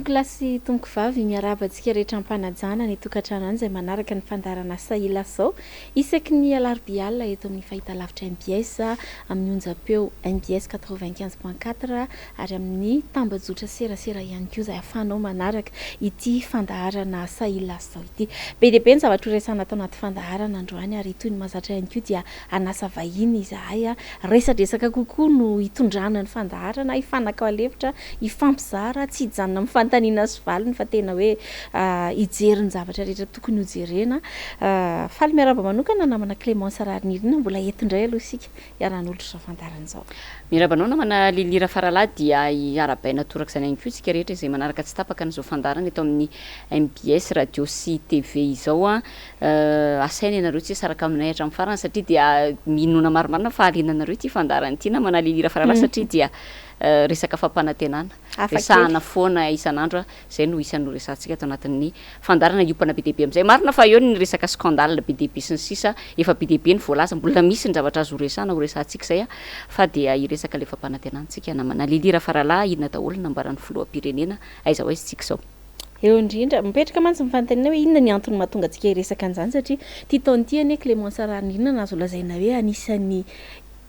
tompoko lasy tompoko vavy miarabantsika rehetra ampanajana ny tokantrano any izay manaraka ny fandarana Sahia Lasa isaky ny Alarobia eto amin'ny fahitalavitra MBS amin'ny onjam-peo MBS 95.4 ary amin'ny tambazotra serasera ihany koa izay ahafahanao manaraka ity fandaharana Sahia Lasa ity. Be dia be ny zavatra resana atao anaty fandaharana androany ary toy ny mahazatra ihany koa dia anasa vahiny izahay resadresaka kokoa no hitondrana ny fandaharana hifanaka alevitra ifampizara tsy hijanona amin'ny fantaniana sy valiny fa tena hoe hijery ny zavatra rehetra tokony hojerena. Faly miaraba manokana namana Clémence Rarinirina mbola entindray aloha isika iaran'olotro izao fandarana izao. Mirabanao namana Lilira Faralahy dia arabaina toraka izany ihany koa isika rehetra izay manaraka tsy tapaka n'izao fandarana eto amin'ny MBS radio sy TV izao asaina ianareo tsy saraka aminay hatramin'ny farany satria dia minona marimarina fa aliananareo ity fandarana ity namana Lilira Faralahy satria dia resaka fampanantenana resahana foana isan'andro izay no isan'ny resantsika ato anatin'ny fandarana iopana be deaibe amin'izay marina fa eo ny resaka scandale be deaibe sy ny sisa efa be deaibe ny voalaza mbola misy ny zavatra azo resana ho resantsika izay fa dia iresaka le fampanantenantsika namana Lilira Faralahy inona daholo nambaran'ny filoham-pirenena aiza ho aiza tsika izao. Eo indrindra mipetraka mantsy mifantenana hoe inona ny antony mahatonga antsika hiresaka an'izany satria ity taona ity anie Clémence Rarinirina nazo lazaina hoe anisan'ny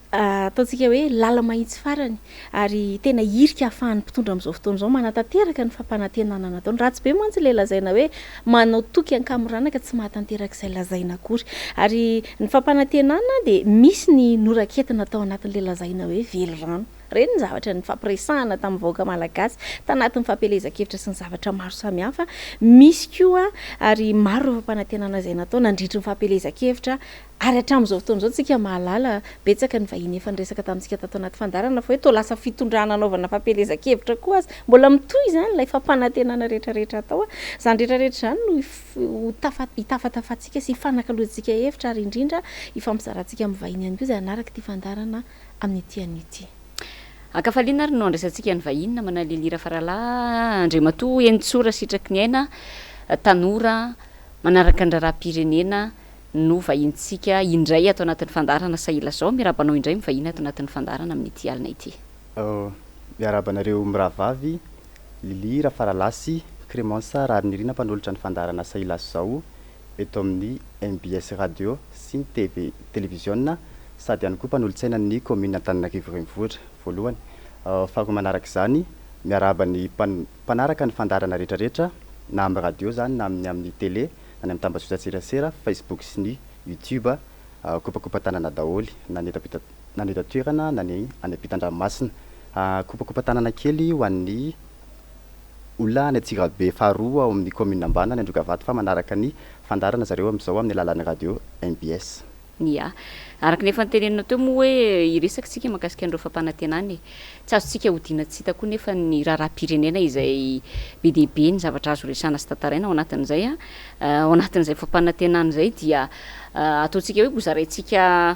ataontsika hoe lala mahitsy farany ary tena hirika ahafahan'ny mpitondra amin'izao fotoana izao manatanteraka ny fampanantenana nataony ratsy be mantsy le lazaina hoe manao toky ankamoranaka tsy mahatanteraka izay lazaina akory ary ny fampanantenana dia misy ny noraketina atao anatin'le lazaina hoe velorano reny ny zavatra ny fampiresahana tamin'ny vahoaka malagasy tanatin'ny fampielezan-kevitra sy ny zavatra maro samihafa misy koa ary maro ireo fampanantenana izay natao nandritry ny fampielezan-kevitra ary hatramin'izao fotoana izao tsika mahalala betsaka ny vahiny efa niresaka tamintsika tato anaty fandarana fa hoe toa lasa fitondrana anaovana fampielezan-kevitra koa azy mbola mitohy izany ilay fampanantenana rehetrarehetra atao izany rehetrarehetra izany no hitafatafatsika sy hifanakalohantsika hevitra ary indrindra hifampizarantsika amin'ny vahiny ihany koa izay anaraka ity fandarana amin'ny ity an'ity. Akafaliana ary no andraisantsika ny vahiny namana Lilira Faralahy Andriamatoa Enitsora sitraky ny aina tanora manaraka ny raharaham-pirenena no vahintsika indray ato anatin'ny fandarana Sahia Lasa miarabanao indray mivahiny ato anatin'ny fandarana amin'ity alina ity. Miarabanareo mirahavavy Lilira Faralahy sy Clémence Rarinirina mpanolotra ny fandarana Sahia Lasa eto amin'ny MBS radio sy ny TV télévision sady ihany koa mpanolotsaina ny commune Antananarivo renivohitra voalohany faharoa manaraka izany miaraba ny mpanaraka ny fandarana rehetrarehetra na amin'ny radio zany na amin'ny télé na ny amin'ny tambazotra serasera Facebook sy ny YouTube kopakopa tanana daholy na ny eto-toerana na ny any ampitan-dranomasina kopakopa tanana kely ho an'ny olona any Atsirabe faharoa ao amin'ny commune Ambana ny Androkavato fa manaraka ny fandarana zareo amin'izao amin'ny alalan'ny radio MBS. Ya araka nefa nytenenina teo moa hoe iresaka tsika mahakasika an'ireo fampanantenana tsy azontsika hodiana tsy hita koa nefa ny raharaham-pirenena izay be deaibe ny zavatra azo resana sy tantaraina ao anatin'izay ao anatin'izay fampanantenana izay dia ataontsika hoe hozaraintsika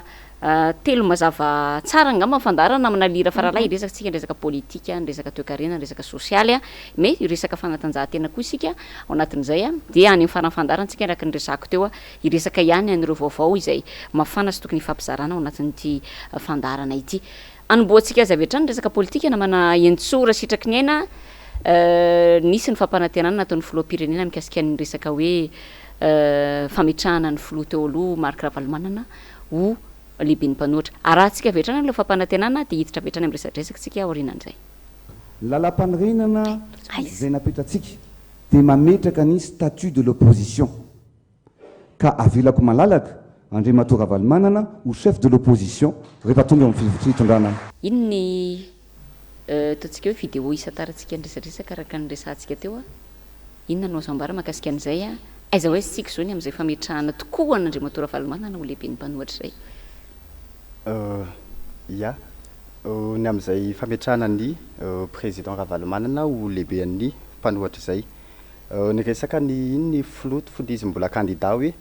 telo mazava tsara angamba fandarana amina Lilira Faralahy iresaka tsika ny resaka politika ny resaka toe-karena ny resaka sosialy mais iresaka fanatanjahantena koa isika ao anatin'izay dia any amin'ny faranfandarana tsika araka ny resako teo iresaka ihany an'ireo vaovao izay mafana sy tokony hifampizarana ao anatin'ity fandarana ity. Anomboantsika zavatra ny resaka politika namana Enitsora sitraky ny aina nisy ny fampanantenana nataon'ny filoham-pirenena mikasika ny resaka hoe fametrahana ny filoha teo aloha Marc Ravalomanana ho lehibe ny mpanoatra arahantsika vetrana ny fampanantenana dia hiditra vetrana amin'ny resadresaka tsika aorianan'izay. Lalam-panorenana izay napetratsika dia mametraka ny statut de l'opposition ka avelako malalaka Andriamatoa Ravalomanana ho chef de l'opposition rehefa tonga amin'ny fitondrana. Ino ny ataontsika hoe vidéo isan-tarantsika ny resadresaka araka ny resantsika teo inona no azo ambara mahakasika an'izay aiza hoe sika zao ny amin'izay fametrahana tokoa an'Andriamatoa Ravalomanana ho lehibe ny mpanoatra izay. Ya ny amin'izay fametrahana ny président Ravalomanana ho lehibe an'ny mpanoatra izay ny resaka ny flotte fodizy mbola candidat hoe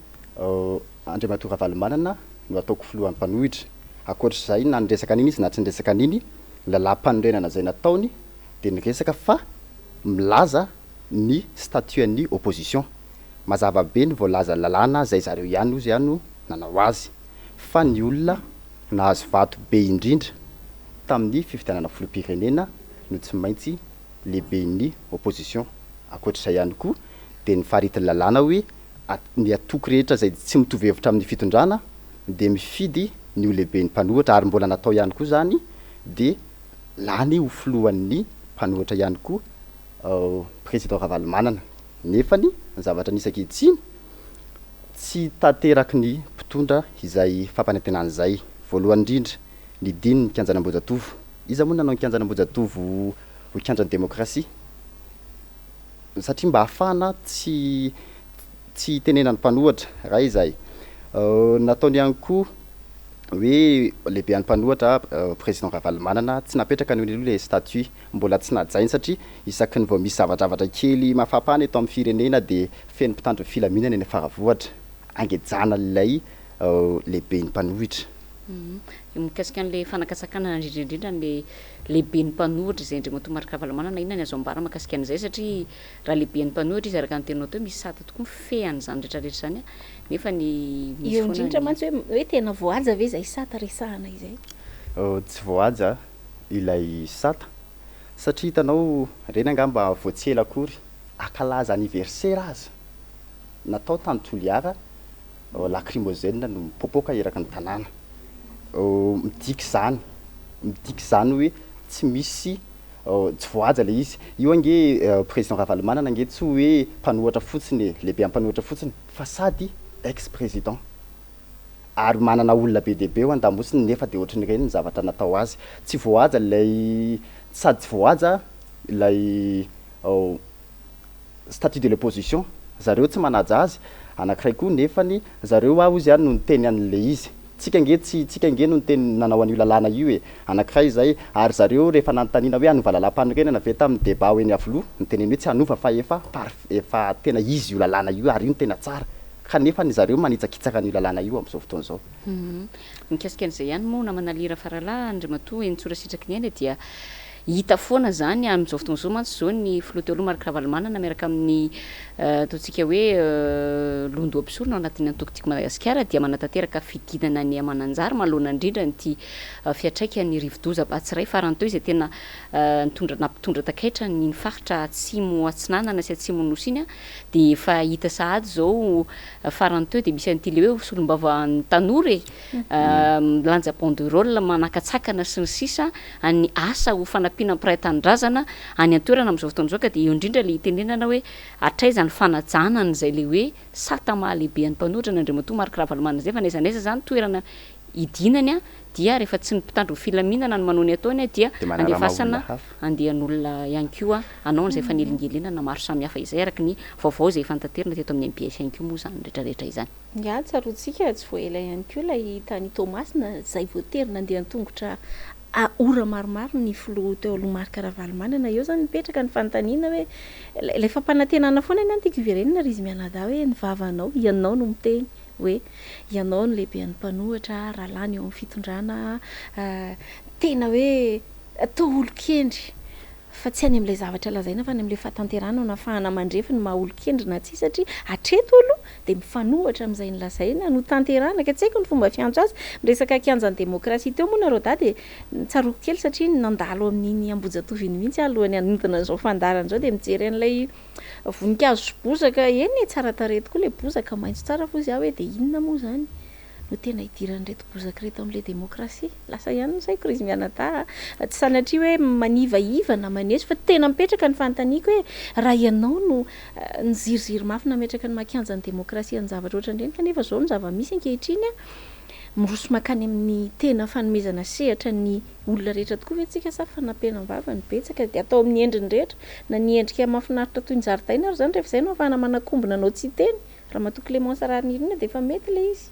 Andriamatoa Ravalomanana no ataoko filohan'ny mpanohitra akoatr'izay na nyresaka an'iny izy na tsy nyresaka an'iny lalam-panorenana izay nataony dia nyresaka fa milaza ny statut an'ny opposition mazava be ny voalaza lalàna izay zareo ihany ozy ihany no nanao azy fa ny olona nahazo vato be indrindra tamin'ny fifidianana filoham-pirenena no tsy maintsy lehibe ny opposition akoatr'izay ihany koa de ny faharitany lalàna hoe ny atoky rehetra zay tsy mitovy hevitra amin'ny fitondrana de mifidy ny olehibe ny mpanohatra ary mbola natao ihany koa zany de lany ho filohan'ny mpanohatra ihany koa président Ravalomanana nefany ny zavatra nisy ankehitriny tsy tanteraky ny mpitondra izay fampanantenana zay voalohany indrindra ny diny ny kianjanam-bojatovo iza moa nanao ny kianjanam-bojatovo ho kianjan'ny demokrasia satria mba hafana tsy tenenany mpanohatra raha izay nataony ihany koa hoe lehibe any mpanohatra président Ravalomanana tsy napetraka ny le statut mbola tsy najainy satria isaky ny vao misy zavadravatra kely mafampana eto amin'ny firenena de feno mpitandro filaminana eny faravohatra angejana ilay lehibe ny mpanohitra mikasika an'le fanakatsakana indrindrindrindra le lehibe ny mpanohitra zay ndre matomariky Ravalomanana inona ny azo ambara makasika an'izay satria raha lehibe ny mpanohitra izy araka ny tenao teo misy sata tokoa mifehany zany rehetrarehetra zany nefa ny eo indrindra mantsy hoe tena voaja ve zay sata resahana izay tsy voaja ilay sata satria hitanao reny angamba voatsela akory akalaza anniversaire aza natao tany Toliara lacrymogène no mipopoka eraky ny tanàna midiky zany hoe tsy misy tsy voaja le izy io ange président Ravalomanana ange tsy hoe mpanohatra fotsiny lehibe mpanohatra fotsiny fa sady ex président ary manana olona be dehibe ho andamosiny nefa de ohatry ny reny ny zavatra natao azy tsy voaja lay sady tsy voaja ilay statut de l'opposition zareo tsy manaja azy anankiray koa nefany zareo ozy ihany no niteny an'le izy tsika nge no niteny nanao an'io lalàna io e anankiray zay ary zareo rehefa nanontaniana hoe anova lalam-panorenana ve tamin'ny débat hoe ny avlo niteneny hoe tsy hanova fa efa tena izy io lalàna io ary io no tena tsara kanefa ny zareo manitsakitsaka ny lalàna io amin'izao fotoana zao mikasika an'izay ihany moa namana lira faralahy andrimatoa entsora sitraky ny aina dia hita foana zany amin'izao fotoana zao mantsy zao ny filoha teo aloha Marc Ravalomanana miaraka amin'ny ataontsika hoe londo absorona ao anatin'ny antokotiko Madagasikara dia manatanteraka fidinana ny amananjary manoloana indrindra nyty fiatraika ny rivodoza Batsiray farany teo izay tena nampitondra takaitra ny faritra atsimo atsinanana sy atsimo nosiny de efa hita sahady zao farany teo de misy an'ity le hoe solombavan'ny tanora lanja banderole manakatsakana sy ny sisa any asa ho fanampiana mpiray-tanindrazana any an-toerana amin'izao fotoana zao ka de eo indrindra le tenenana hoe atraiza ny fanajanana n'izay le hoe sata mahalehibe any mpanohitra nandrimatoa Marc Ravalomanana zay fa naizanaiza zany toerana idinany dia rehefa tsy ny mpitandro filaminana no manao ny ataony dia andefasana andehan'olona ihany koa anao n'izay fanelingelenana maro samihafa izay araky ny vaovao zay fantanterana teto amin'ny MPS ihany koa moa zany rehetrarehetra izany ya tsarotsika tsy voaela ihany koa ilay tany Tomasina zay voaterina andeha an-tongotra ora maromaro ny filoha teo aloha Marc Ravalomanana eo zany mipetraka ny fanontaniana hoe ilay fampanantenana foana ny antiky verenina ry izy mianada hoe ny vavanao ianao no miteny hoe ianao no lehibe ny mpanohatra rahalany eo amin'ny fitondrana tena hoe atao olo-kendry fa tsy any amin'ilay zavatra lazaina fa any amin'ilay fahatanterana nafahana mandrefy ny maha olo-kendry na tsy satria atreto olo de mifanohatra amin'izay ny lazaina no tanterana ka tsy haiko ny fomba fiantso azy miresaka kianjan'ny demokrasia teo moa nareo da de tsaroko kely satria nandalo amin'iny Ambohijatoviny mihitsy alohany anodina an'izao fandarana zao de mijery an'ilay voninkazo sy bozaka eny tsara tarehy tokoa le bozaka maitso tsara fo izy aho hoe de inona moa zany no tena hidiran'ireto bozaka reto amin'ilay demokrasia lasa ihany saiko izy mianata tsy sanatria hoe manivaiva na maneso fa tena mipetraka ny fanontaniako hoe raha ianao no niziriziry mafy nametraka ny makianjan'ny demokrasia ny zavatra ohatran'ireny kanefa zao ny zava-misy ankehitriny miroso makany amin'ny tena fanomezana sehatra ny olona rehetra tokoa ve tsika sa fanampenam-bava ny betsaka de atao amin'ny endriny rehetra na ny endrika mahafinaritra toy ny zaridaina ary zany rehefa izay no afahana manakombona anao tsy teny raha matoa Clémence Rarnirina de efa mety le izy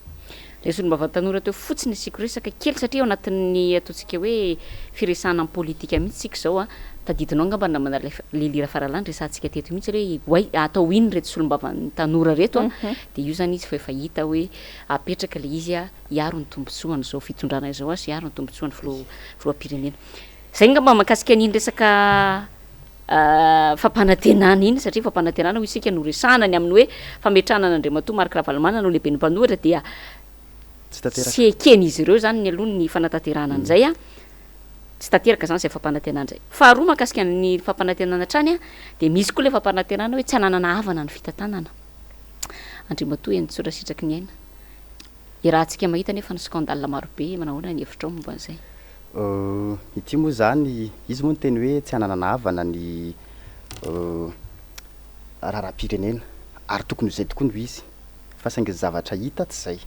le solombavan'ny tanora teo fotsiny asiko resaka kely satria ao anatin'ny ataontsika hoe firesahana politika mihitsy sika zao tadidinao angamba namana le lira faralany resantsika teto mihitsy hoe atao iny reto solombavan'ny tanora reto de io zany izy fa efa hita hoe apetraka le izy hiaro ny tombotsoany zao fitondrana izao sy hiaro ny tombotsoany filoha-pirenena zay ngamba makasika an'iny resaka fampanantenana iny satria fampanantenana ho isika no resahana ny amin'ny hoe fametrahana n'Andriamatoa Marc Ravalomanana no lehibe ny mpanohatra dia sy eken'izy ireo zany ny aloha ny fanatanterahana an'izay tsy tanteraka zany zay fampanantenana zay. Faharoa mahakasika ny fampanantenana trany a de misy koa le fampanantenana hoe tsy ananana havana ny fitantanana. Andrimatoa ny tsorasitraky ny aina. Irahantsika mahita nefa ny scandale marobe manahoana ny hevitra momba an'izay. Ity moa zany izy moa ny teny hoe tsy ananana havana ny raharam-pirenena ary tokony izay tokony ho izy fa saingy zavatra hita tsy zay.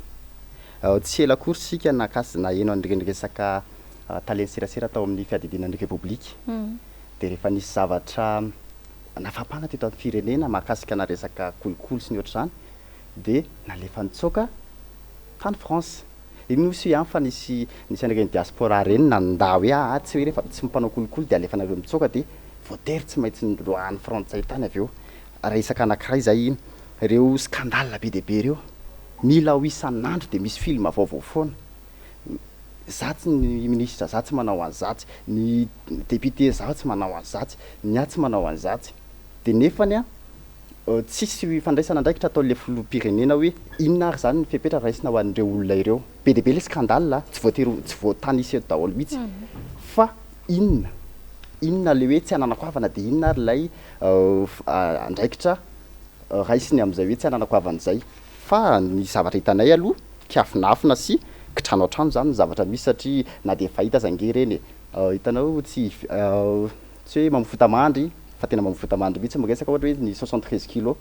Tsy ela akory sika nakasy na eno an'ireny resaka taleny serasera tao amin'ny fiadidinan'ny repoblika de rehefa nisy zavatra nafampana teto amin'ny firenena mahakasika na resaka kolokolo sy ny ohatr'izany de nalefa nitsoaka tany France. Iny misy ihany fa nisy an'ireny diaspora reny nanda hoe tsy hoe rehefa tsy mpanao kolokolo de alefanareo mitsoaka de voatery tsy maintsy nroany frantsay tany avy eo. Resaka anankiray zay ireo scandale be dehibe ireo mila ho isan'andro de misy film vaovao foana. Zatsy ny ministra zatsy manao an'zatsy, ny député zatsy manao an'zatsy, ny atsy manao an'zatsy. De nefany a tsisy fandraisana andraikitra ataon'le filoham-pirenena hoe inona ary zany ny fepetra raisina ho an'ireo olona ireo. Be dehibe le scandale tsy voatery tsy voatanisa eto daholo mihitsy fa inona le hoe tsy ananako havana de inona ary lay andraikitra raisiny am'izay hoe tsy ananako havana zay. Fa ny zavatra hitanay aloha kiafinafina sy kitrano an-trano zany ny zavatra misy satria na de fahita zange reny hitanao tsy hoe mamofotamandry fa tena mamofotamandry mihitsy miresaka ohatra hoe ny 73 kilos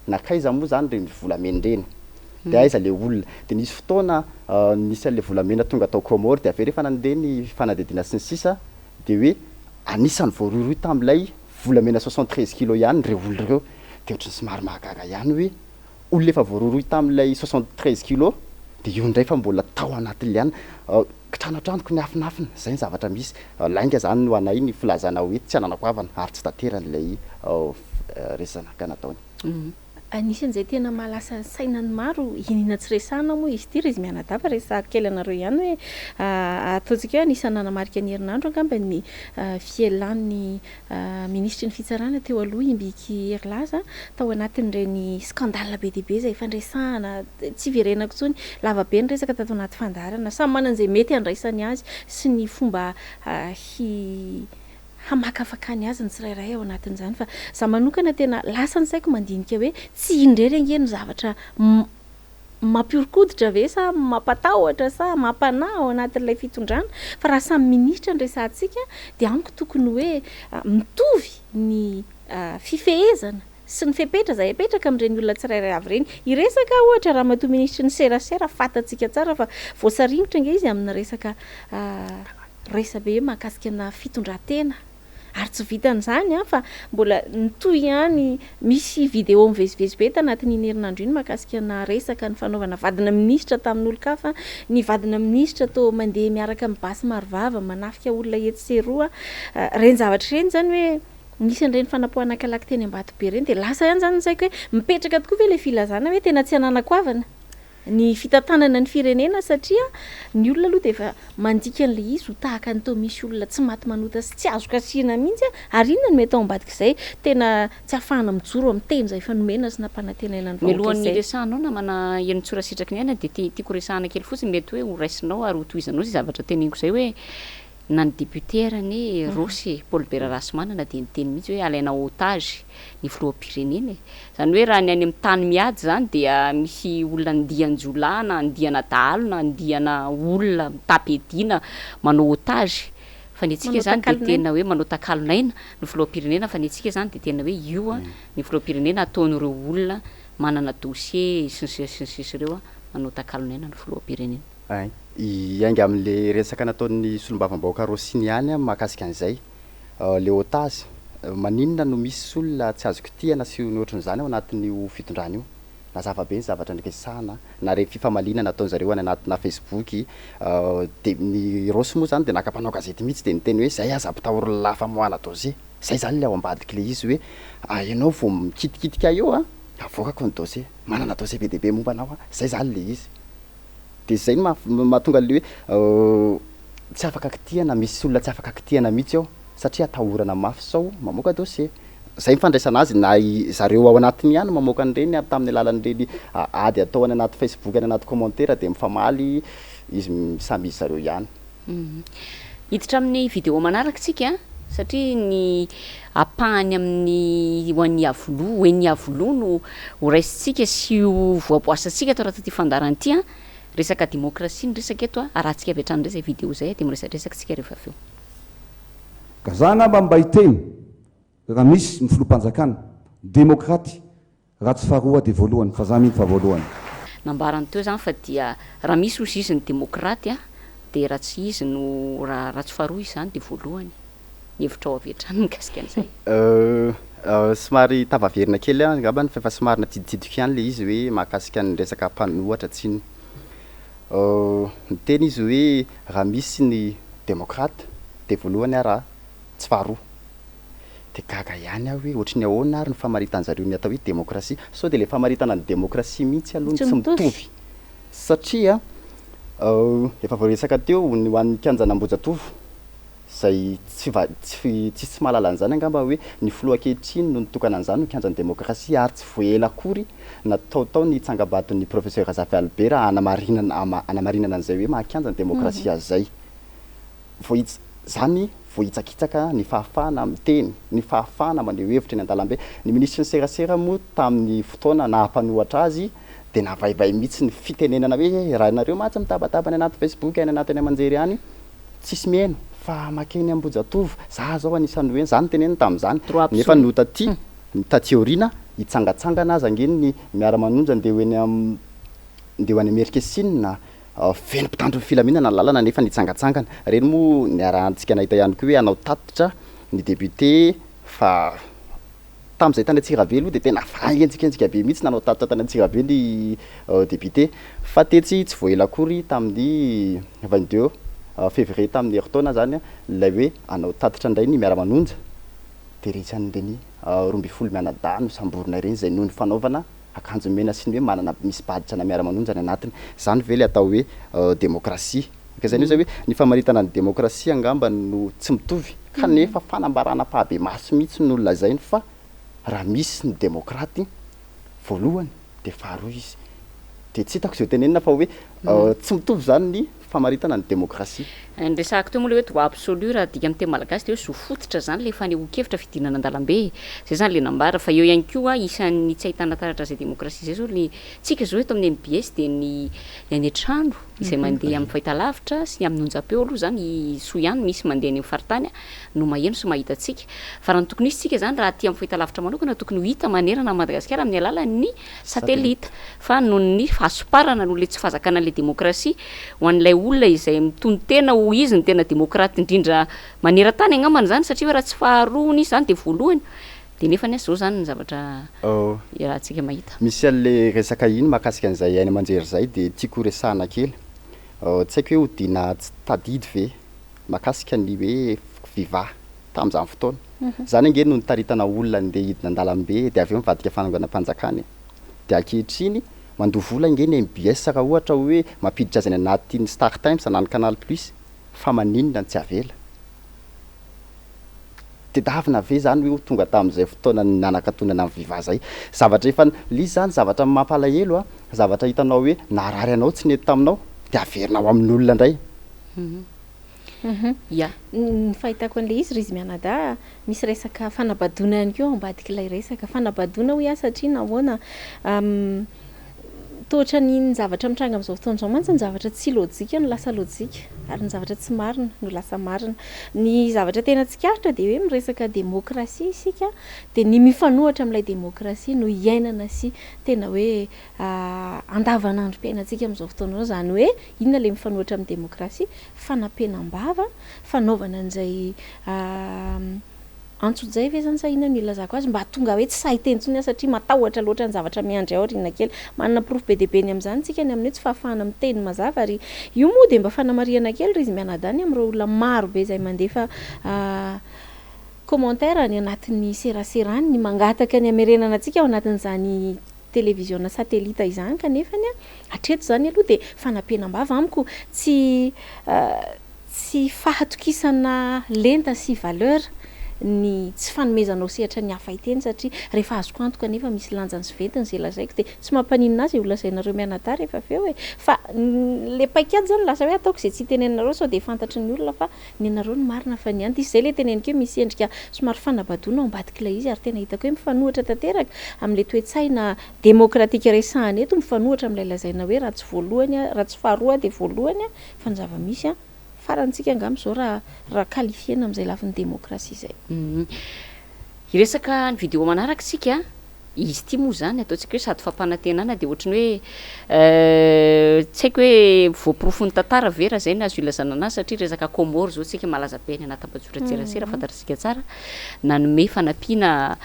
nakaiza moa zany reny volamena reny de aiza le olona de nisy fotoana nisy an'le volamena tonga tao Comore de avy rehefa nandeha ny fanadidina sy ny sisa de hoe anisany voaroroy tam'ilay volamena 73 kilos ihany reo olona reo de ohatrany somary mahagaga ihany hoe olona efa voaroroy tam'ilay 73 kilos de io ndray fa mbola tao anatin'le ihany kitrano an-tranoko ny afinafina zay ny zavatra misy lainga zany ho anay ny filazana hoe tsy ananako havana ary tsy tanteran'ilay resanaka nataony. Anisan'izay tena mahalasa sainany maro inina tsy resahana moa izy ity izy mianadava resaka kely anareo ihany hoe ataontsika hoe anisany nanamarika ny herinandro angamba ny fielan'ny ministry ny fitsarana teo aloha imbiky Lasa tao anatin'ireny scandale be dehibe zay fandresahana tsy verenako tsony lavabe ny resaka tato anaty fandaharana samy manan'izay mety andraisany azy sy ny fomba hamakafakany azy ny tsirairay ao anatin'izany fa za manokana tena lasa ny saiko mandinika hoe tsy indrery ange ny zavatra mampiorokoditra ve sa mampatahotra sa mampanahy ao anatin'ilay fitondrana fa raha samy ministra ny resantsika de amiko tokony hoe mitovy ny fifehezana sy ny fepetra zay apetraka amin'ireny olona tsirairay avy reny iresaka ohatra raha matoa ministra ny serasera fatatsika tsara fa voasaringotra nge izy amin'ny resaka resabe mahakasika na fitondran-tena ary tsy vitan'izany fa mbola nitoy ihany misy vidéo mivezivezy be tanatin'iny herinandro iny mahakasika na resaka ny fanaovana vadina ministra tamin'olo-kafa ny vadina ministra to mandeha miaraka amin'ny basy marovava manafika olona etseroa reny zavatra reny zany hoe misy an'ireny fanapohana kalaky teny Ambatobe reny de lasa ihany zany saiko hoe mipetraka tokoa ve le filazana hoe tena tsy ananako havana ny fitantanana ny firenena satria ny olona aloha de efa mandika an'le izy ho tahaka nytao misy olona tsy maty manota sy tsy azo kasina mihitsy ary inona no mety ao ambadika izay tena tsy ahafahana mijoro amin'ny teny zay fanomena sy nampanantenana ny mialohan'ny resahanao na mana eny tsorasitraky ny aina de tiako resahana kely fotsiny mety hoe ho raisinao ary ho tohizanao zay zavatra teneniko zay hoe na ny député-rany Rosy Paul Berarasimanana de niteny mihitsy hoe alaina otage ny filoham-pirenena zany hoe raha ny any amin'ny tany miady zany dia misy olona andian-jolana andiana dahalo na andiana olona tapedina manao otage fa ny atsika zany de tena hoe manao takalonaina ny filoham-pirenena fa ny atsika zany de tena hoe io ny filoham-pirenena ataon'ireo olona manana dossier sy ny sisa ireo manao takalonaina ny filoham-pirenena. Iainga amin'le resaka nataon'ny solombavam-bahoaka Rosiny ihany mahakasika an'izay le otage maninona no misy olona tsy azoko tiana sy ny ohatran'izany ao anatin'io fitondrana io mazava be ny zavatra ndrekesahana na re fifamalinana ataon'zareo any anatina Facebook de ny Rosy moa zany de nakapanao gazety mihitsy de niteny hoe zay aza ampitahorina lafa moana dossier zay zany le ao ambadika le izy hoe ianao vao mikitikitika eo avoakako ny dossier manana dossier be dehibe momba anao zay zany le izy de zay mahatonga le hoe tsy afaka kitihana misy olona tsy afaka kitihana mihitsy ao satria atahorana mafy sao mamoaka dossier zay mifandraisana azy na zareo ao anatiny ihany mamoaka an'ireny tamin'ny alalan'ireny ady atao any anaty Facebook any anaty commentaire de mifamaly izy samy izy zareo ihany. hiditra amin'ny vidéo manaraka tsika satria ny apahany amin'ny hoan'ny avoloa hoen'ny avoloa no ho raisitsika sy ho voaboasantsika to raha taty fandarana ty resaka démocratie ny resaka eto arahantsika avy hatrany ndray zay vidéo zay de miresadresakantsika rehefa avy eo ka za ngamba mba hiteny raha misy mifilom-panjakana démocraty raha tsy faharoa de voalohany fa za mihitsy fa voalohany nambarany teo zany fa dia raha misy ozy izy ny démocrate de raha tsy izy no raha tsy faharoa izy zany de voalohany hevitra ao avy hatrany mikasika an'izay somary tavaverina kely ngamba ny fa somary natiditidiko ihany le izy hoe mahakasika ny resaka mpanohatra tsiny ny teny izy hoe raha misy ny démocrate de voalohany raha tsy faharoa de gaga ihany aho hoe ohatrany ahoana ary ny famaritan'zareo ny atao hoe démocratie sao de le famaritana ny démocratie mihitsy aloha tsy mitovy satria efa voaresaka teo ny hoan'ny kianjanambojatovo zay tsisy mahalala an'izany angamba hoe ny filoha ankehitriny no nitokana an'izany no kianjan'ny démocratie ary tsy voela akory nataotao ny tsangabaton'ny professeur Azafy Albert anamarinana an'izay hoe mahakianjan'ny démocratie azy zay zany vohitsakitsaka ny fahafahana amin'ny teny ny fahafahana maneho hevitra ny an-dalambe ny ministre ny serasera moa tamin'ny fotoana nahampanohatra azy de navaivay mihitsy ny fitenenana hoe raha nareo matsy mitabataba ny anaty Facebook any anatiny amanjery any tsisy mihaino fa makeny ambojatovo za zao anisany hoe zany teneniny tamin'izany nefa no taty tatyoriana hitsangatsangana azy angeny ny miara-manonja ndeha hoeny ndeha ho any Amerika Sinina feno mpitandro ny filaminana ny lalana nefa nitsangatsangana reny moa ny arahantsika nahita ihany koa hoe anao tatitra ny député fa tam'izay tany Antsirabe de tena fahenjikensika be mihitsy nanao tatitra tany Antsirabe ny député fa tetsy tsy voela akory tamin'ny 22 février tamin'ny heritaona zany lay hoe anao tatitra indray ny miara-manonja de rehetsan'ireny 12 mianadahy no samborina ireny zay noho ny fanaovana akanjo mena sy ny hoe manana misy baditra na miara-manonja ny anatiny zany ve le atao hoe démocratie ka zany zay hoe ny famaritana ny démocratie angamba no tsy mitovy kanefa fanambarana pahabe maso mihitsy no lazainy fa raha misy ny démocrate voalohany de faharoa izy de tsy hitako zay tenenina fa hoe tsy mitovy zany ny famaritana ny démocratie ndresaka teo moa le hoe droit absolu raha dika amin'ny teny malagasy de hoe zofototra zany le fanehoan-kevitra fidinana an-dalambe zay zany le nambara fa eo ihany koa isan'ny tsy ahitana taratra zay démocratie zay zao le tsika zao eto amin'ny MBS de ny etrano izay mandeha amin'ny fahitalavitra sy amin'ny onjam-peo aloha zany so ihany misy mandeha any amin'ny faritany no maheno sy mahita tsika fa raha ny tokony isy tsika zany raha aty amin'ny fahitalavitra manokana tokony ho hita manerana Madagasikara amin'ny alalan'ny satellite fa noho ny fahasoparana no le tsy fahazakana le démocratie ho an'ilay olona izay mitony tena ho izy ny tena démocrate indrindra maneran-tany angambany zany satria raha tsy faharoany izy zany de voalohany de nefa ny zao zany ny zavatra rahantsika mahita misy an'le resaka iny mahakasika an'izay any amanjery zay de tiako resahana kely tsy haiko hoe hodina tsy tadidy ve mahakasika ny hoe viva tamin'izany fotoana zany angeny no nitaritana olona ndeha hidina an-dalambe de avy eo mivadika fananganam-panjakany de ankehitriny mandovola ingeny MBS raha ohatra hoe mampiditra azy any anatin'ny Star Times anany Canal Plus fa maninona tsy avela de davina ve zany hoe tonga tamin'izay fotoana nanakatonana amin'ny viva zay zavatra efa lizy zany zavatra mampalahelo zavatra hitanao hoe narary anao tsy nety taminao de averinao amin'ny olona indray ya ny fahitako an'le izy rizy mianada misy resaka fanabadona ihany koa ambadiky ilay resaka fanabadona hoe satria nahoana tohatra ny zavatra mitranga amin'izao fotoana izao mantsy ny zavatra tsy lojika no lasa lojika ary ny zavatra tsy marina no lasa marina ny zavatra tena tsikaritra de hoe miresaka démocratie isika de ny mifanohatra amin'ilay démocratie no iainana sy tena hoe andavanandrom-piainantsika amin'izao fotoana izao zany hoe inona le mifanohatra amin'ny démocratie fanampenam-bava fanaovana an'izay antsodzay ve zany sa inona no ilazako azy mba tonga hoe tsy sahiteny tsony satria matahotra loatra ny zavatra miandry ao rina kely manana proof be deabe ny amin'izany tsika ny amin'ny hoe tsy fahafahana miteny mazava ary io moa de mba fanamariana kely ry izy mianadany amin'ireo olona maro be izay mandefa commentaire ny anatin'ny seraserany ny mangataka ny amerenana antsika ao anatin'izany télévision satellite izany kanefany hatreto zany aloha de fanampenam-bava amiko tsy fahatokisana lenta sy valeur ny tsy fanomezanao sehatra ny hafa iteny satria rehefa azoko antoka nefa misy lanjany sy ventiny zay lazaiko de tsy mampaninina azy olazainareo mianadahy rehefa avy eo hoe fa le paikady zany lasa hoe ataoko zay tsy tenenareo sao de fantatry ny olona fa ny anareo ny marina fa ny anty zay le teneniko hoe misy endrika somary fanabadona ao ambadika ilay izy ary tena hitako hoe mifanohitra tanteraka amin'le toe-tsaina demokratika resahany eto mifanohitra amin'ilay lazaina hoe raha tsy voalohany raha tsy faharoa de voalohany fa ny zava-misy farantsika angamy zao raha qualifiena amin'izay lafin'ny demokrasia zay. Iresaka ny vidéo manaraka sika izy ity moa zany ataontsika hoe sady fampanantenana de ohatrany hoe tsy haiko hoe voaporofony tantara vera zay na azo ilazana anazy satria resaka Comore zao tsika malaza be ny anatam-bajorantserasera fantatrasika tsara nanome fanampiana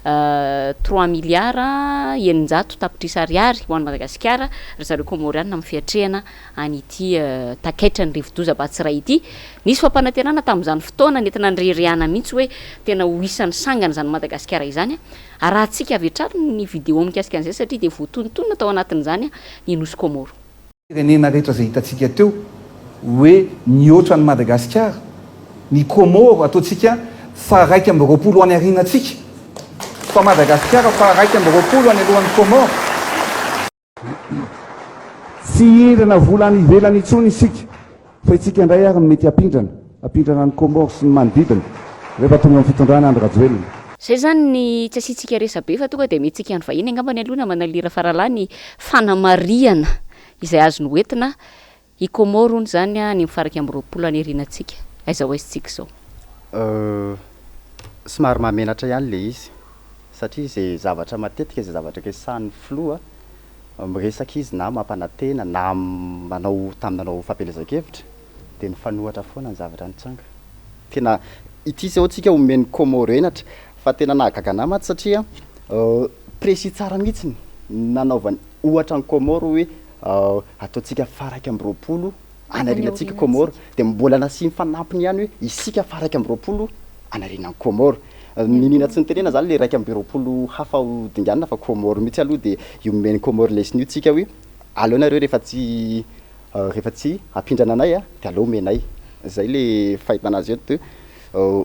3 miliara eninjato tapitrisa ariary ho an'ny Madagasikara ry zareo Comoriana amin'ny fiatrehana an'ity takaitra ny rivodoza Batsiray ity. Nisy fampanantenana tamin'izany fotoana nentina nireriana mihitsy hoe tena ho isan'ny sangana zany Madagasikara izany arahantsika avy hatrany ny vidéo mikasika an'izay satria de voatonontonona tao anatin'izany ny nosy Comore. Firenena rehetra zay hitantsika teo hoe mihoatra ny Madagasikara ny Comore ataontsika fa 1.20 any arinantsika fa Madagasikara fa 1.20 any alohan'ny Comore. Tsy endrina volany ivelany itsony isika fa itsika indray ary mety apindrana ny Comore sy ny manodidina rehefa tonga amin'ny fitondrana Andry Rajoelina. Zay zany ny tsy asiantsika resa be fa tonga de metsika ny vahiny angamba ny alohana manalira faralany fanamariana izay azony hoentina i Comore ony zany ny mifaraky amin'ny 20 any arinantsika. Aiza ho aisintsika zao? Somary mahamenatra ihany le izy satria zay zavatra matetika zay zavatra kesan'ny filoha miresaka izy na mampanantena na manao fampelezan-kevitra de ny fanohatra foana ny zavatra nitsanga. Tena ity zao tsika omeny Comore enatra fa tena nahagaga maty satria précis tsara mihitsy nanaovany ohatra ny Comore hoe ataontsika fa 1.20 anarinantsika Comore de mbola nasiny fanampiny ihany hoe isika fa 1.20 anarinan'ny Comore. Ninina tsy nitenena zany le 1.20 hafa dinganina fa Comore mihitsy aloha de iomeny Comore lesiny io tsika hoe aleo nareo rehefa tsy apindrana anay de aleo omenay. Zay le fahitanazy eto de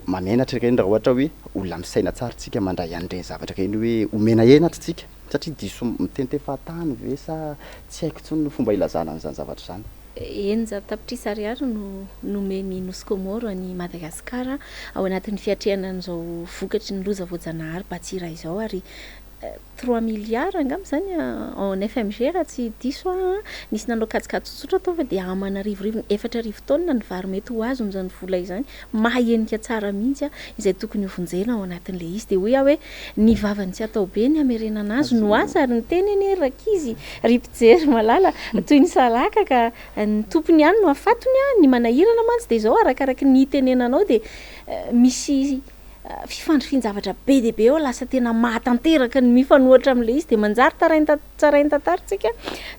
mamenatra reny raha ohatra hoe olona misaina tsara tsika mandray an'ireny zavatra reny hoe omena enatra tsika satria diso mitente fahatany ve sa tsy haiko tsony ny fomba ilazana an'izany zavatra zany. Eninjato tapitrisa ariary no nomeny nosy Comore ny Madagasikara ao anatin'ny fiatrehana an'izao vokatry ny loza voajanahary Batsiray izao ary 3 miliara angamba zany en FMG raha tsy diso nisy nanao katsikatsotsotro atao fa de amanarivorivo 4 taona ny vary mety ho azo amin'izany vola izany mahenika tsara mihitsy izay tokony hovonjena ao anatin'le izy de hoe ny vavany tsy atao be ny amerenana azy no asa ary ny teneny rakizy ry mpijery malala toy ny salaka ka ny tompony ihany no afatony ny manahirana mantsy de zao arakaraky ny tenenanao de misy fifandrifinjavatra be de be eo lasa tena mahatanteraka ny mifanohatra amin'le izy de manjary tsarainy tantaritsika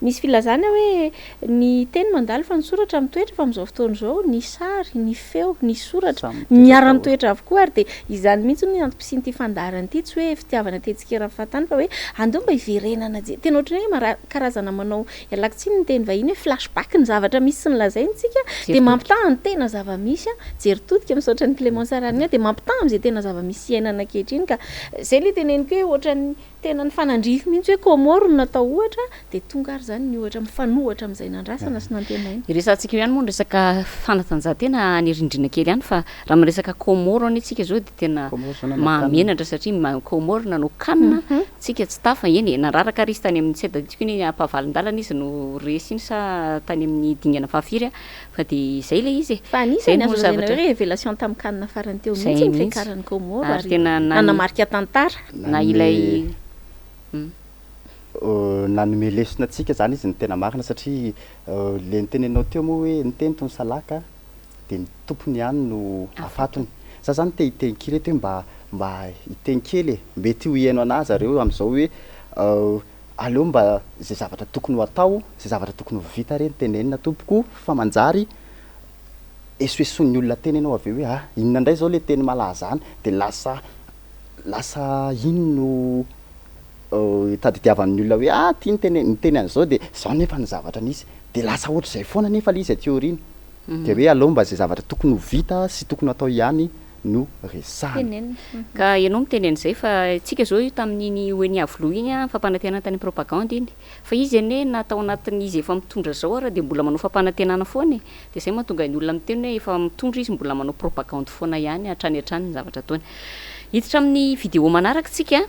misy filazana hoe ny teny mandalo fa ny soratra mitoetra fa amin'izao fotoana izao ny sary ny feo ny soratra miara mitoetra avokoa ary de izany mihitsy no antom-pisiany ity fandaharana ity tsy hoe fitiavana tetsikera fatany fa hoe andeo mba hiverenana tena ohatrany hoe karazana manao ialakytsiny ny teny vahiny hoe flashback ny zavatra misy sy ny lazaintsika de mampitaha ny tena zava-misy jeritodika misaotra ny Clémence Aranina de mampitaha amin'izay tena zava-misy iainana ankehitriny ka zay le teneniko hoe ohatrany tena ny fanandrify mihitsy hoe Comore natao ohatra de tonga ary zany ny ohatra mifanohatra amin'izay nandrasana sy nantenainy. Iresantsika ihany moa ny resaka fanatanjahantena any rindrina kely ihany fa raha miresaka Comore any tsika zao de tena mahamenatra satria Comore nanao kanina tsika tsy tafa eny nararaka ry izy tany amin'ny tsy dadiko ny ampavalindalana izy no resy iny sa tany amin'ny dingana fahafiry fa de zay le izy fa anisany azo lazaina hoe révélation tamin'ny kanina farany teo mihitsy ny fiakaran'ny Comore ary tena nanamarika tantara na ilay nanome lesona atsika zany izy ny tena marina satria le nitenenao teo moa hoe niteny tony salaka de ny tompony ihany no afatony za zany te hitenikely eto hoe mba hitenikely mety ho iaino anazy zareo amin'izao hoe aleo mba zay zavatra tokony ho atao zay zavatra tokony ho vita reny tenenina tompoko fa manjary esoeson'ny olona tenenao avy hoe inona indray zao le teny malaza any de lasa ino no taditiavan'ny olona hoe tia niteny an'izao de zao nefa ny zavatra nisy de lasa ohatr'izay foana nefa le izy aty aoriana de hoe aleo mba zay zavatra tokony ho vita sy tokony atao ihany no resahana. Ka ianao mitenen'izay fa tsika zao io tamin'iny oeny avoloha iny a fampanantenana tany propagande iny fa izy ane natao anatin'izy efa mitondra zao ara de mbola manao fampanantenana foana de zay mahatonga ny olona miteny hoe efa mitondra izy mbola manao propagande foana ihany hatrany hatrany ny zavatra ataony. Hiditra amin'ny vidéo manaraka tsika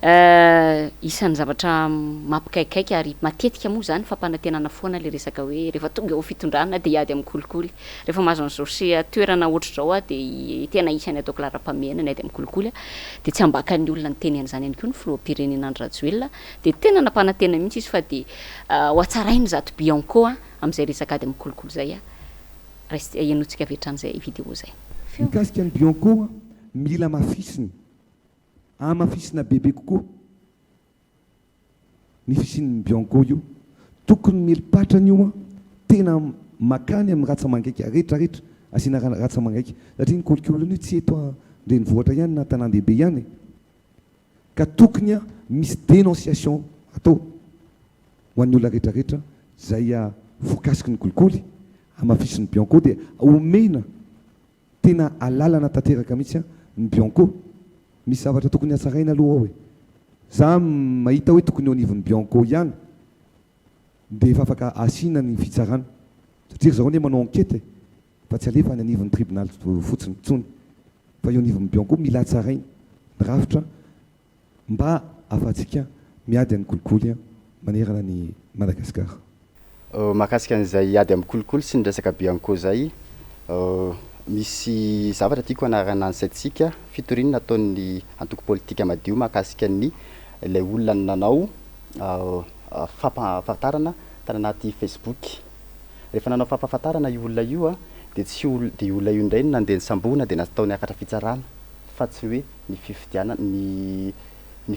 isan'ny zavatra mampikaikaiky ary matetika moa zany fampanantenana foana le resaka hoe rehefa tonga eo fitondrana de hiady amin'ny kolikoly rehefa mahazo an'izao se toerana ohatry zao a de tena isany ataoko lara-pameana ny ady amin'ny kolikoly de tsy ambakan'ny olona ny teny an'izany ihany koa ny filoham-pirenenan'ny Rajoelina de tena nampanantena mihitsy izy fa de ho atsarainy zato Bianco am'izay resaka ady amin'ny kolikoly zay ianotsika avy hatrany vidéo zay. Mikasika ny Bianco mila mafisiny mafisina bebe kokoa ny fisin'ny Bianco io tokony milipatrany io tena makany amin'ny ratsamangaiky rehetrarehetra asiana ratsamangaiky satria ny kolikoliny io tsy eto renivohitra ihany na tanan-dehibe ihany ka tokony misy dénonciation atao ho an'ny olona rehetrarehetra zay voakasiky ny kolikoly amafisin'ny Bianco dia omena tena alalana tanteraka mihitsy ny Bianco. Misy zavatra tokony hatsaraina aloha hoe za mahita hoe tokony eo anivon'ny Bianco ihany de efa afaka asina ny fitsarana satria zareo ne manao enquête fa tsy alefa any anivon'ny tribunal fotsiny tsony fa eo anivon'ny Bianco mila hatsaraina nyrafitra mba afatsika miady amin'ny kolikoly manerana ny Madagasikara. Mahakasika an'izay ady amin'ny kolikoly sy ny resaka Bianco zay misy zavatra tiako anarana ansaitsika fitoriana nataon'ny antoko politika madio mahakasika ny ilay olona nanao fampahafantarana tany anaty Facebook. Rehefa nanao fampahafantarana io olona io de tsy de olona io indray nandeha nisambona de nataony akatra fitsarana fa tsy hoe ny fifidiana ny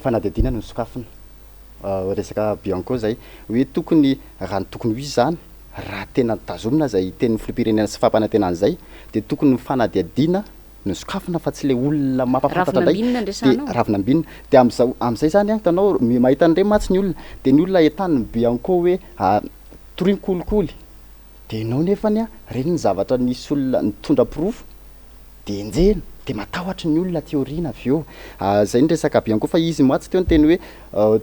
fanadihadiana no sokafina. Resaka Bianco zay hoe tokony raha ny tokony ho izy zany raha tena tazomina zay teny filoham-pirenena sy fampanantenana zay de tokony ny fanadihadiana no sokafina fa tsy le olona mampafantatra ndray de ravinambinina de am'izay zany hitanao mahita an'ireny matsy ny olona de ny olona etan'ny Bianco hoe toriny kolikoly de ianao nefany reny ny zavatra nisy olona nitondra pirofo de enjena de matahotra ny olona teoriana avy eo zay ny resaka Bianco fa izy matsy teo ny teny hoe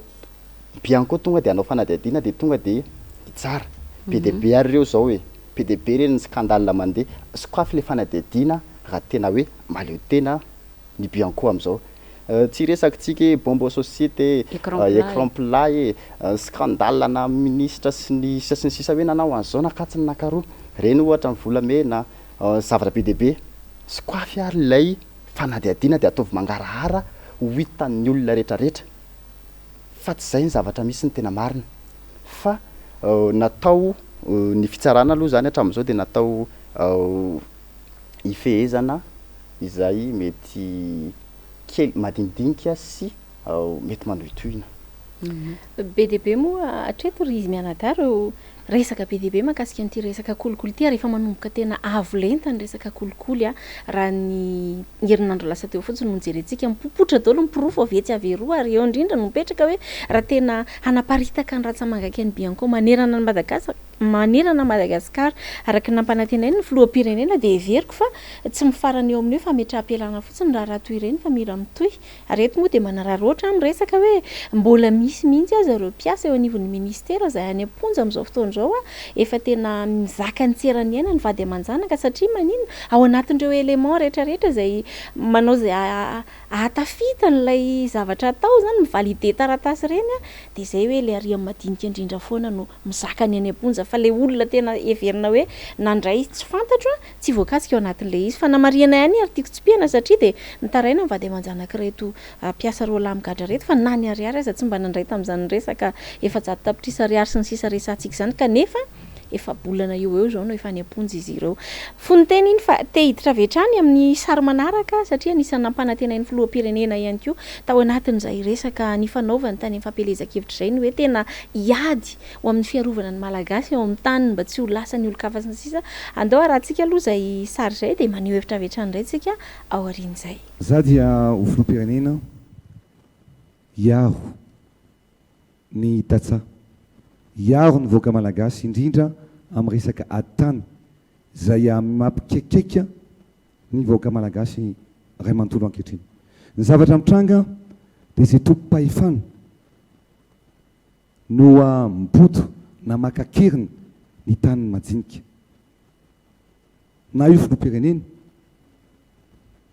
Bianco tonga de anao fanadihadiana de tonga de tsara PDB ary reo zao hoe PDB reny ny scandale mandeha sokafy le fanadihadiana raha tena hoe maleo tena ny Bianco am'izao tsy resaky tsika bombe société écran plat scandale na ministre sy ny sisa hoe nanao an'izao nakatsiny nakaroa reny ohatra ny volamena zavatra PDB sokafy ary lay fanadihadiana de ataovy mangarahara ho hitan'ny olona rehetrarehetra fa tsy zay ny zavatra misy ny tena marina fa natao ny fitsarana aloha zany hatramin'izao de natao ifehezana izay mety kely madinidinika sy mety manohitohina. BDB moa atreto ry izy mianadaro resaka BDB makasika an'ity resaka kolikoly ty rehefa manomboka tena avo lenta ny resaka kolikoly raha ny herinandro lasa teo fotsiny no jerentsika mipopotra daholo ny pirofo avetsy averoa ary eo indrindra no mipetraka hoe raha tena hanaparitaka ny ratsamangaiky ny Bianco manerana ny Madagasikara araky nampanantena iny ny filoham-pirenena de everiko fa tsy mifarany eo amin'ny hoe fa metraha-pialana fotsiny raha toy ireny fa mila mitohy ary eto moa de manarary ohatra amin'ny resaka hoe mbola misy mihitsy aza ireo mpiasa eo anivon'ny ministera zay any am-ponja amin'izao fotoana zao efa tena mizaka ny tserany aina ny vady aman-janaka satria manino ao anatin'ireo élément rehetrarehetra zay manao zay ahatafita n'ilay zavatra atao zany mivalide taratasy reny de zay hoe le aria madinika indrindra foana no mizaka ny any am-ponja fa le olona tena everina hoe nandray tsy fantatro tsy voakasika eo anatin'le izy fa namariana ihany ary tiako tsipihana satria de nitaraina mivady aman-janaka reto mpiasa roa lahy migadra reto fa nany ariary aza tsy mba nandray tamin'izany resaka efa-jato tapitrisa ariary sy ny sisa resantsika zany kanefa efa bolana eo zao no efa any am-ponja izy ireo foniteny iny fa te hiditra avetrany amin'ny sary manaraka satria anisany nampanantena iny filoham-pirenena ihany koa tao anatin'izay resaka ny fanaovany tany amin'ny fampelezan-kevitra zay ny hoe tena hiady ho amin'ny fiarovana ny malagasy eo amin'ny taniny mba tsy ho lasa ny olo-kafa sy ny sisa andao rahantsika aloha zay sary zay de maneho hevitra avetrany ray tsika ao aorian'izay za dia ho filoham-pirenena iaro ny tatsa iaro ny voaka malagasy indrindra amin'ny resaka ady tany zay mampikaikaika ny vahoaka malagasy ray manontolo ankehitriny. Ny zavatra mitranga dia izay tompo-pahefana no mipoto na makakiriny ny taniny majinika, na io filoham-pirenena,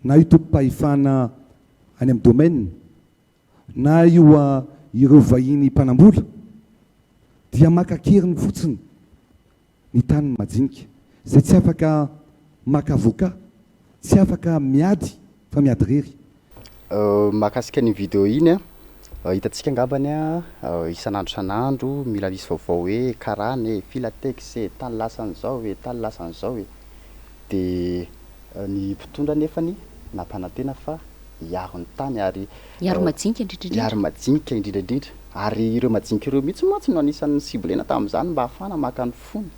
na io tompo-pahefana any amin'ny domaine, na io ireo vahiny mpanambola, dia makakiriny fotsiny ny taniny majinika, izay tsy afaka makavoaka, tsy afaka miady fa miady rery. Mahakasika ny vidéo iny hitantsika angambany isan'andro san'andro mila misy vaovao hoe karany filatex tany lasan'izao tany lasan'izao dia ny mpitondra nefany nampanantena fa hiaro ny tany ary hiaro majinika indrindrandrindra ary ireo majinika ireo mihitsy moatsy no anisan'ny siblena tamin'izany mba hafana maka ny fony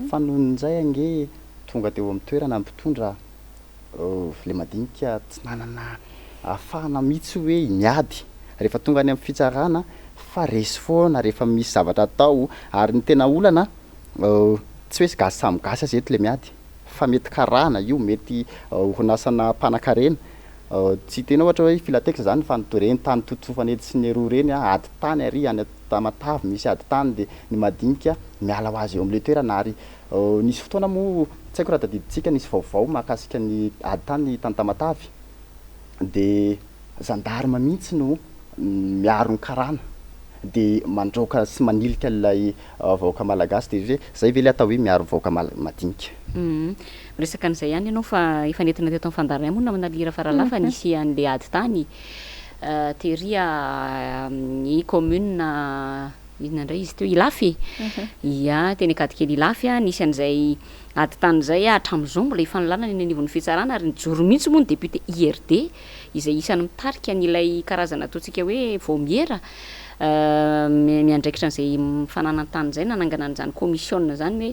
fa nohon'izay ange tonga teo amin'ny toerana mpitondra le madinika tsy nanana ahafahana mihitsy hoe miady rehefa tonga any amin'ny fitsarana fa resy foana rehefa misy zavatra atao ary ny tena olana tsy hoe gasy samy gasy azy eto le miady fa mety karana io mety orinasana mpanan-karena tsy tena ohatra hoe filatex zany fa nitoreny tany totofany ety sy ny roa reny ady tany ary any Tamatavy misy ady tany dia ny madinika miala ho azy eo amin'le toerana ary nisy fotoana moa tsy haiko raha tadidintsika nisy vaovao mahakasika ny ady tany tany Tamatavy dia zandarma mihitsy no miaro ny karana dia mandroaka sy manilika ilay vahoaka malagasy dia hoe zay ve le atao hoe miaro vahoaka madinika. Resaka an'izay ihany ianao fa efa nentina teto amin'ny Fandaharana moa namana lira faralafa nisy an'le ady tany teria ny commune inona indray izy teo Ilafy ia teny Gadikely Ilafy nisy an'izay ady tany izay hatramin'izao mbola hifanilana ny anivon'ny fitsarana ary nijoro mihitsy moa ny député IRD izay isany mitarika n'ilay karazana ataontsika hoe vomiera miandraikitra an'izay mifanana tany izay nanangana an'izany commission zany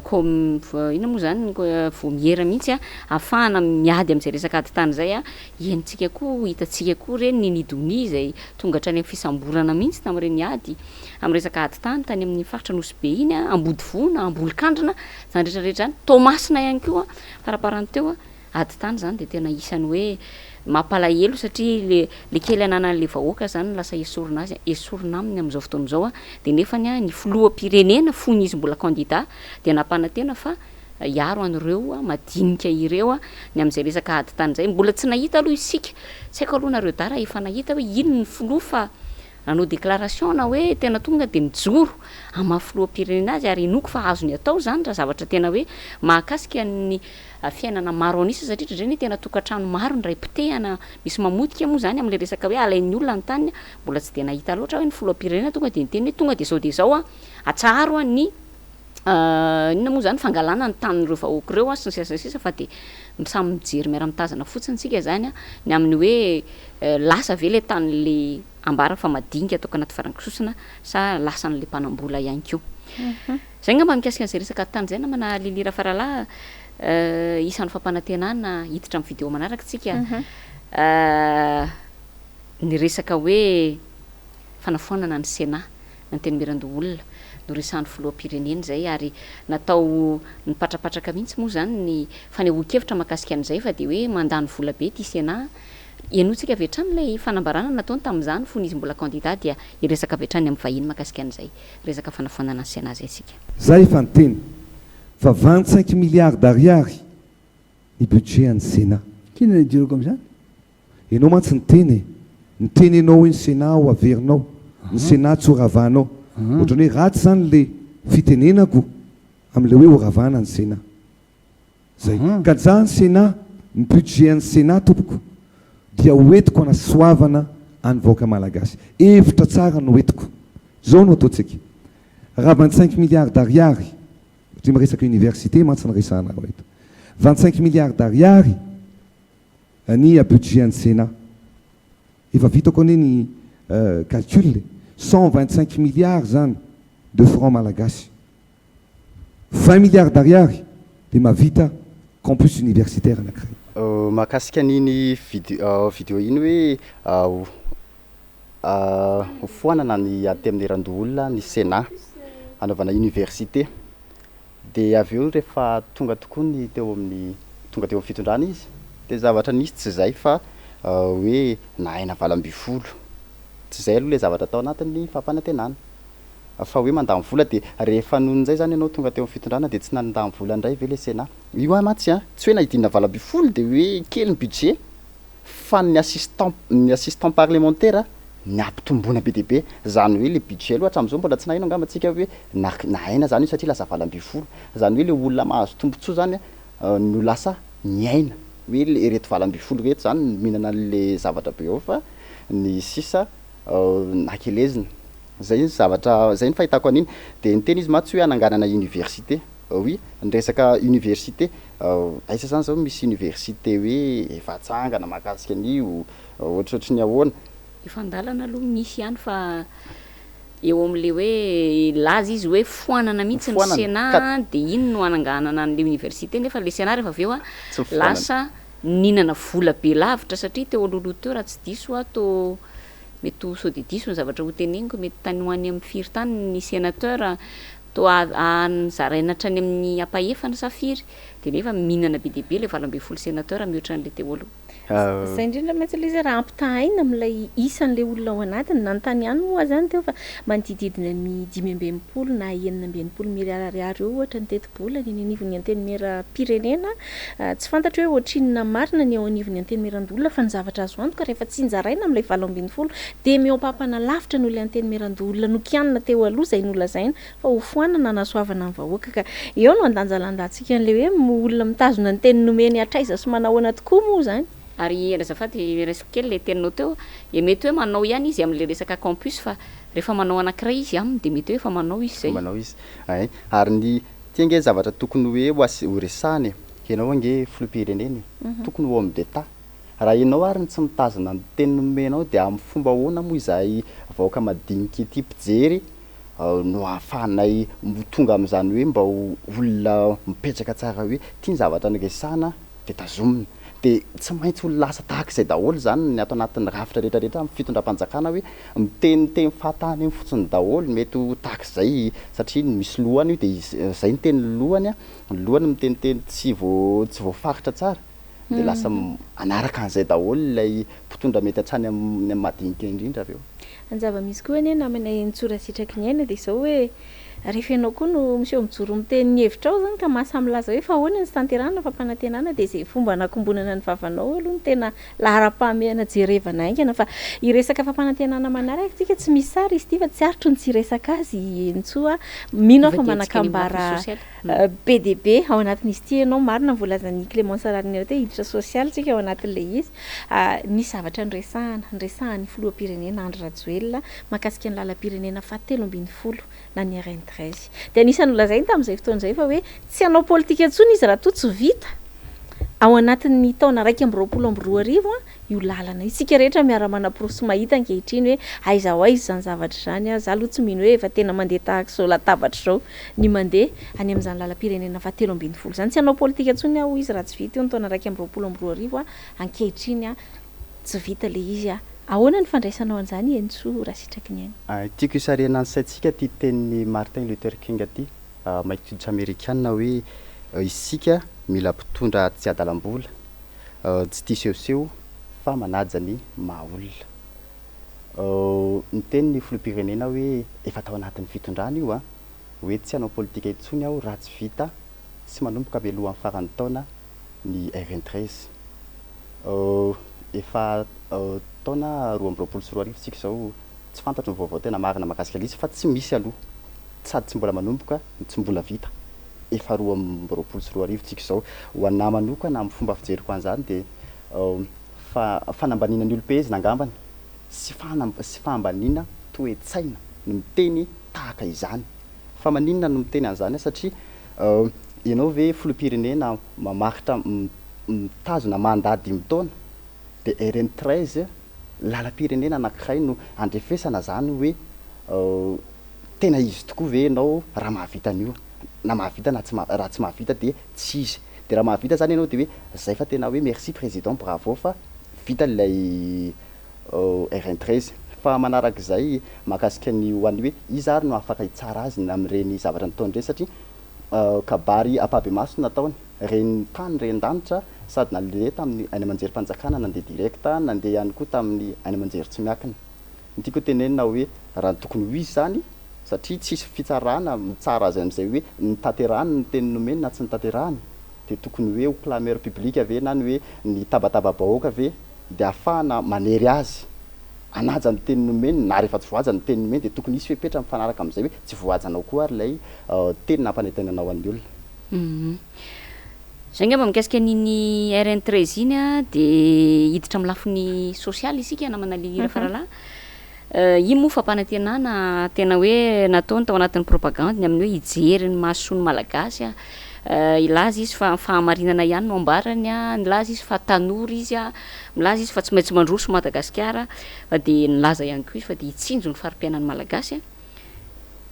hoe ina moa zany vomiera mihitsy ahafahana miady amin'izay resaka ady tany izay henontsika koa hitantsika koa reny ny nidony izay tonga hatrany amin'ny fisamborana mihitsy tamin'ireny ady amin'ny resaka ady tany tany amin'ny faritra Nosy be iny Ambodivona Ambolokandrina zany rehetrarehetra zany Tomasina ihany koa faraparany teo ady tany zany dia tena isany hoe mampalahelo satria le kely ananan'le vahoaka zany lasa esorina aminy amin'izao fotoana izao dia nefany ny filoham-pirenena fony izy mbola candidat dia nampanantena fa hiaro an'ireo madinika ireo ny amin'izay resaka ady tany izay mbola tsy nahita aloha isika tsy haiko aloha nareo dara efa nahita hoe ino ny filoha fa nanao déclaration na hoe tena tonga dia nijoro amafiloham-pirenena azy ary inoko fa azo ny atao zany raha zavatra tena hoe mahakasika ny fiainana maro anisa satria dreny tena tokantrano maro ny ray pitehana misy mamodika moa zany amin'le resaka hoe alain'ny olona ny tany mbola tsy dia nahita loatra hoe ny filoham-pirenena tonga dia niteny hoe tonga dia zao atsaharo ny inona moa zany fangalana ny tanin'ireo vahoaka ireo sy ny sisa fa dia samy mijery miara-mitazana fotsiny tsika zany ny amin'ny hoe lasa ve le tanyle ambara fa madinika ataoko anaty farangisosina sa lasa n'le mpanambola ihany koa zay ngamba mikasika an'izay resaka tany zay namana lilira faralahy isan'ny fampanantenana hiditra amin'ny vidéo manaraka tsika ny resaka hoe fanafoanana ny Sénat ny teny mirandoolona no resan'ny filoham-pirenena zay ary natao nipatrapatraka mihitsy moa zany ny fanehoan-kevitra mahakasika an'izay fa dia hoe mandany vola be ty Sénat ianotsika avy hatrany ilay fanambarana nataony tamin'izany fony izy mbola candidat dia iresaka avy hatrany amin'ny vahiny mahakasika an'izay resaka fanafoanana ny Sénat zay sika zay efa niteny fa 25 milliards d'ariary ny budget an'ny Sénat kina nidiroko amin'izany ianao mantsy niteny ianao hoe ny Sénat ho averinao ny Sénat tsy ho ravanao ohatrany hoe ratsy zany le fitenenako amin'le hoe ho ravana ny Sénat zay ka za ny Sénat ny budget an'ny Sénat tompoko dia hoentiko anasoavana any vahoaka malagasy hevitra tsara no hoentiko zao no ataontsika raha 25 milliards d'ariary ohatra miresaka université mantsy nyresahana raha eto 25 milliards d'ariary ny budget an'ny Sénat efa vitako anie ny calcul 125 milliards zany de francs malagasy 20 milliards d'ariary dia mahavita campus universitaire anankiray mahakasika an'iny vidéo iny hoe hofoanana ny aty amin'ny erandoolona ny Sénat anaovana université dia avy eo rehefa tonga tokoa ny teo amin'ny tonga teo amin'ny fitondrana izy de zavatra nisy tsy zay fa hoe nahaina valam-bifolo tsy zay aloha le zavatra atao anatin'ny fampanantenana fa hoe mandamy vola de rehefa nonon'izay zany ianao tonga teo amin'ny fitondrana de tsy nandamy vola ndray ve le sena io a matsy a tsy hoe nahidinina valam-bifolo de hoe kely ny budget fa ny assistant parlementaire ny ampitomboana be deaibe zany hoe le budget aloha hatramin'izao mbola tsy nahino angamba antsika hoe nahaina zany io satria lasa valam-bifolo zany hoe le olona mahazo tombotsoa zany no lasa miaina hoe le reto valam-bifolo reto zany mihinana an'le zavatra be ao fa ny sisa nakelezina zay zavatra zay ny fahitako an'iny de ny tena izy matsy hoe ananganana université oui ny resaka université aisa zany zao misy université hoe efa tsangana mahakasika an'io ohatrohatry ny ahoana efa andalana aloha misy ihany fa eo am'le hoe laza izy hoe foanana mihitsy ny sena de iny no ananganana an'le université nefa le sena rehefa aveo a lasa ninana vola be lavitra satria teo alohaloha teo raha tsy diso a to mety ho sao de diso ny zavatra ho teneniko mety tany hoany amin'ny firy tany ny sénateur to zaraina hatrany amin'ny ampahefana safiry de nefa mihinana be deaibe le valam-befolo sénateur mihoatra an'le teo aloha zay indrindra mihitsy le izy raha ampitahaina am'ilay isan'le olona ao anatiny na nytany ihany moa zany teo fa manodidididina ny 5 na 9 miliary eo ohatra ny teti-bola ny anivon'ny anteny pirenena tsy fantatra hoe ohatrinona marina ny ao anivon'ny anteny merandolona fa ny zavatra azo antoka rehefa tsy nzaraina am'ilay 7 de mioampapana lavitra no le anteny merandolona no kianina teo aloha zay nolazaina fa ho foanana nasoavana ny vahoaka ka eo no andanjalandantsika an'le hoe olona mitazona ny teny nomeny atraiza sy manahoana tokoa moa zany ary azafady resiko kely le teninao teo mety hoe manao ihany izy am'le resaka campus fa rehefa manao anankiray izy aminy de mety hoe efa manao izy zay manao izy ay ary ny tiange zavatra tokony hoe ho resahany ianao ange filoham-pirenena tokony ho homme d'état raha ianao ary ny tsy mitazona ny teny nomenao de amin'ny fomba ahoana moa izay vahoaka madinika ity mpijery no ahafahanay tonga amin'izany hoe mba olona mipetraka tsara hoe tia ny zavatra nyresahana de tazomina de tsy maintsy olo lasa tahaka izay daholo zany ny ato anatin'ny rafitra rehetrarehetra amin'ny fitondram-panjakana hoe miteniteny fahatany amy fotsiny daholo mety ho tahaka izay satria misy lohany io de zay ny teny lohany ny lohany miteniteny tsy voafaritra tsara de lasa anaraka an'izay daholo ilay mpitondra mety hatrany amin'ny madinika indrindra aveo anjava-misy koa anie namanay nitsora sitraky ny aina de zao hoe rehefa ianao koa no miseho mijoro miteny hevitra ao zany ka mahasamilaza hoe fa ahoana ny tanterana fampanantenana de zay fomba anakombonana ny vavanao aloha ny tena lahara-pahamehana jerevana aingana fa iresaka fampanantenana manaraka tsika tsy misy sary izy ty fa tsy arotro ny tsy resaka azy ntsoa mino fa manakambara be de be ao anatin'izy ty ianao marina volazan'ny Clémence Rariniana te hiditra social tsika ao anatin'le izy ny zavatra nresahany filoham-pirenena Andry Rajoelina mahakasika ny lalam-pirenena 17 na ny RN13 de anisany olazainy tamin'izay fotoan'izay fa hoe tsy hanao politika intsony izy raha to tsy vita ao anatin'ny taona 2022 io lalana isika rehetra miara-manaporosy mahita ankehitriny hoe aiza ho aiza zany zavatra zany a za aloha tsy mino hoe efa tena mandeha tahaka zao latabatra zao ny mandeha any amin'izany lalam-pirenena 17 zany tsy hanao politika intsony aho izy raha tsy vita eo ny taona 2022 ankehitriny a tsy vita le izy a ahoana ny fandraisanao an'izany entso raha sitraky ny ainy tiako isarena ny saintsika ty tenin'ny Martin Luther King aty maitoditra amerikanina hoe isika mila mpitondra tsy adalam-bola tsy tia sehoseho fa manaja ny mahaolona ny tenin'ny filoham-pirenena hoe efa tao anatin'ny fitondrana io a hoe tsy hanao politika intsony aho raha tsy vita sy manomboka velohan'ny faran'ny taona ny RN13 efa taona 2024 tsika zao tsy fantatro ny vaovao tena marina mahakasika izy fa tsy misy aloha sady tsy mbola manomboka tsy mbola vita efa 2024 tsika zao ho anah manokana amin'ny fomba fijeriko an'izany de fanambanina ny olo-pehzy nangambany sy fahambaniana toe-tsaina no miteny tahaka izany fa maninona no miteny an'izany satria ianao ve filoham-pirenena mamaritra mitazona mandady 10 taona de RN13 lalam-pirenena anankiray no andrefesana zany hoe tena izy tokoa ve ianao raha mahavita an'io na mahavita raha tsy mahavita de tsy izy de raha mahavita zany ianao de hoe zay fa tena hoe merci président bravo fa vita lay RN13 fa manarak'izay mahakasika ny hoan'ny hoe izy ary no afaka hitsara azy amin'ireny zavatra nataony ireny satria kabary apabe maso nataony reny tany ren-danitra sady naleha tamin'ny any amanjerim-panjakana nandeha directa nandeha ihany koa tamin'ny any amanjery tsy miakina ny tiako tenenina hoe raha tokony ho izy zany satria tsisy fitsarana mitsara azy amin'izay hoe ny tanterahany ny teny nomeny na tsy ny tanterahany de tokony hoe ho clameur public ave na ny hoe ny tabataba-bahoaka ave de ahafahana manery azy anaja ny teny nomeny na rehefa tsy voaja ny teny nomeny de tokony isy fepetra mifanaraka amin'izay hoe tsy voajanao koa ary lay teny nampanentenanao an'ny olona. Zay ngamba mikasika an'iny RN13 iny a de hiditra amin'ny lafiny sosialy isika namana lilira faralahy iny moa fampanantenana tena hoe nataony tao anatin'ny propagande ny amin'ny hoe hijery ny mahasoa ny malagasy ilaza izy fa fahamarinana ihany no ambarany a nilaza izy fa tanory izy a milaza izy fa tsy maintsy mandroso Madagasikara fa de nilaza ihany koa izy fa de hitsinjo ny farim-piainan'ny malagasy a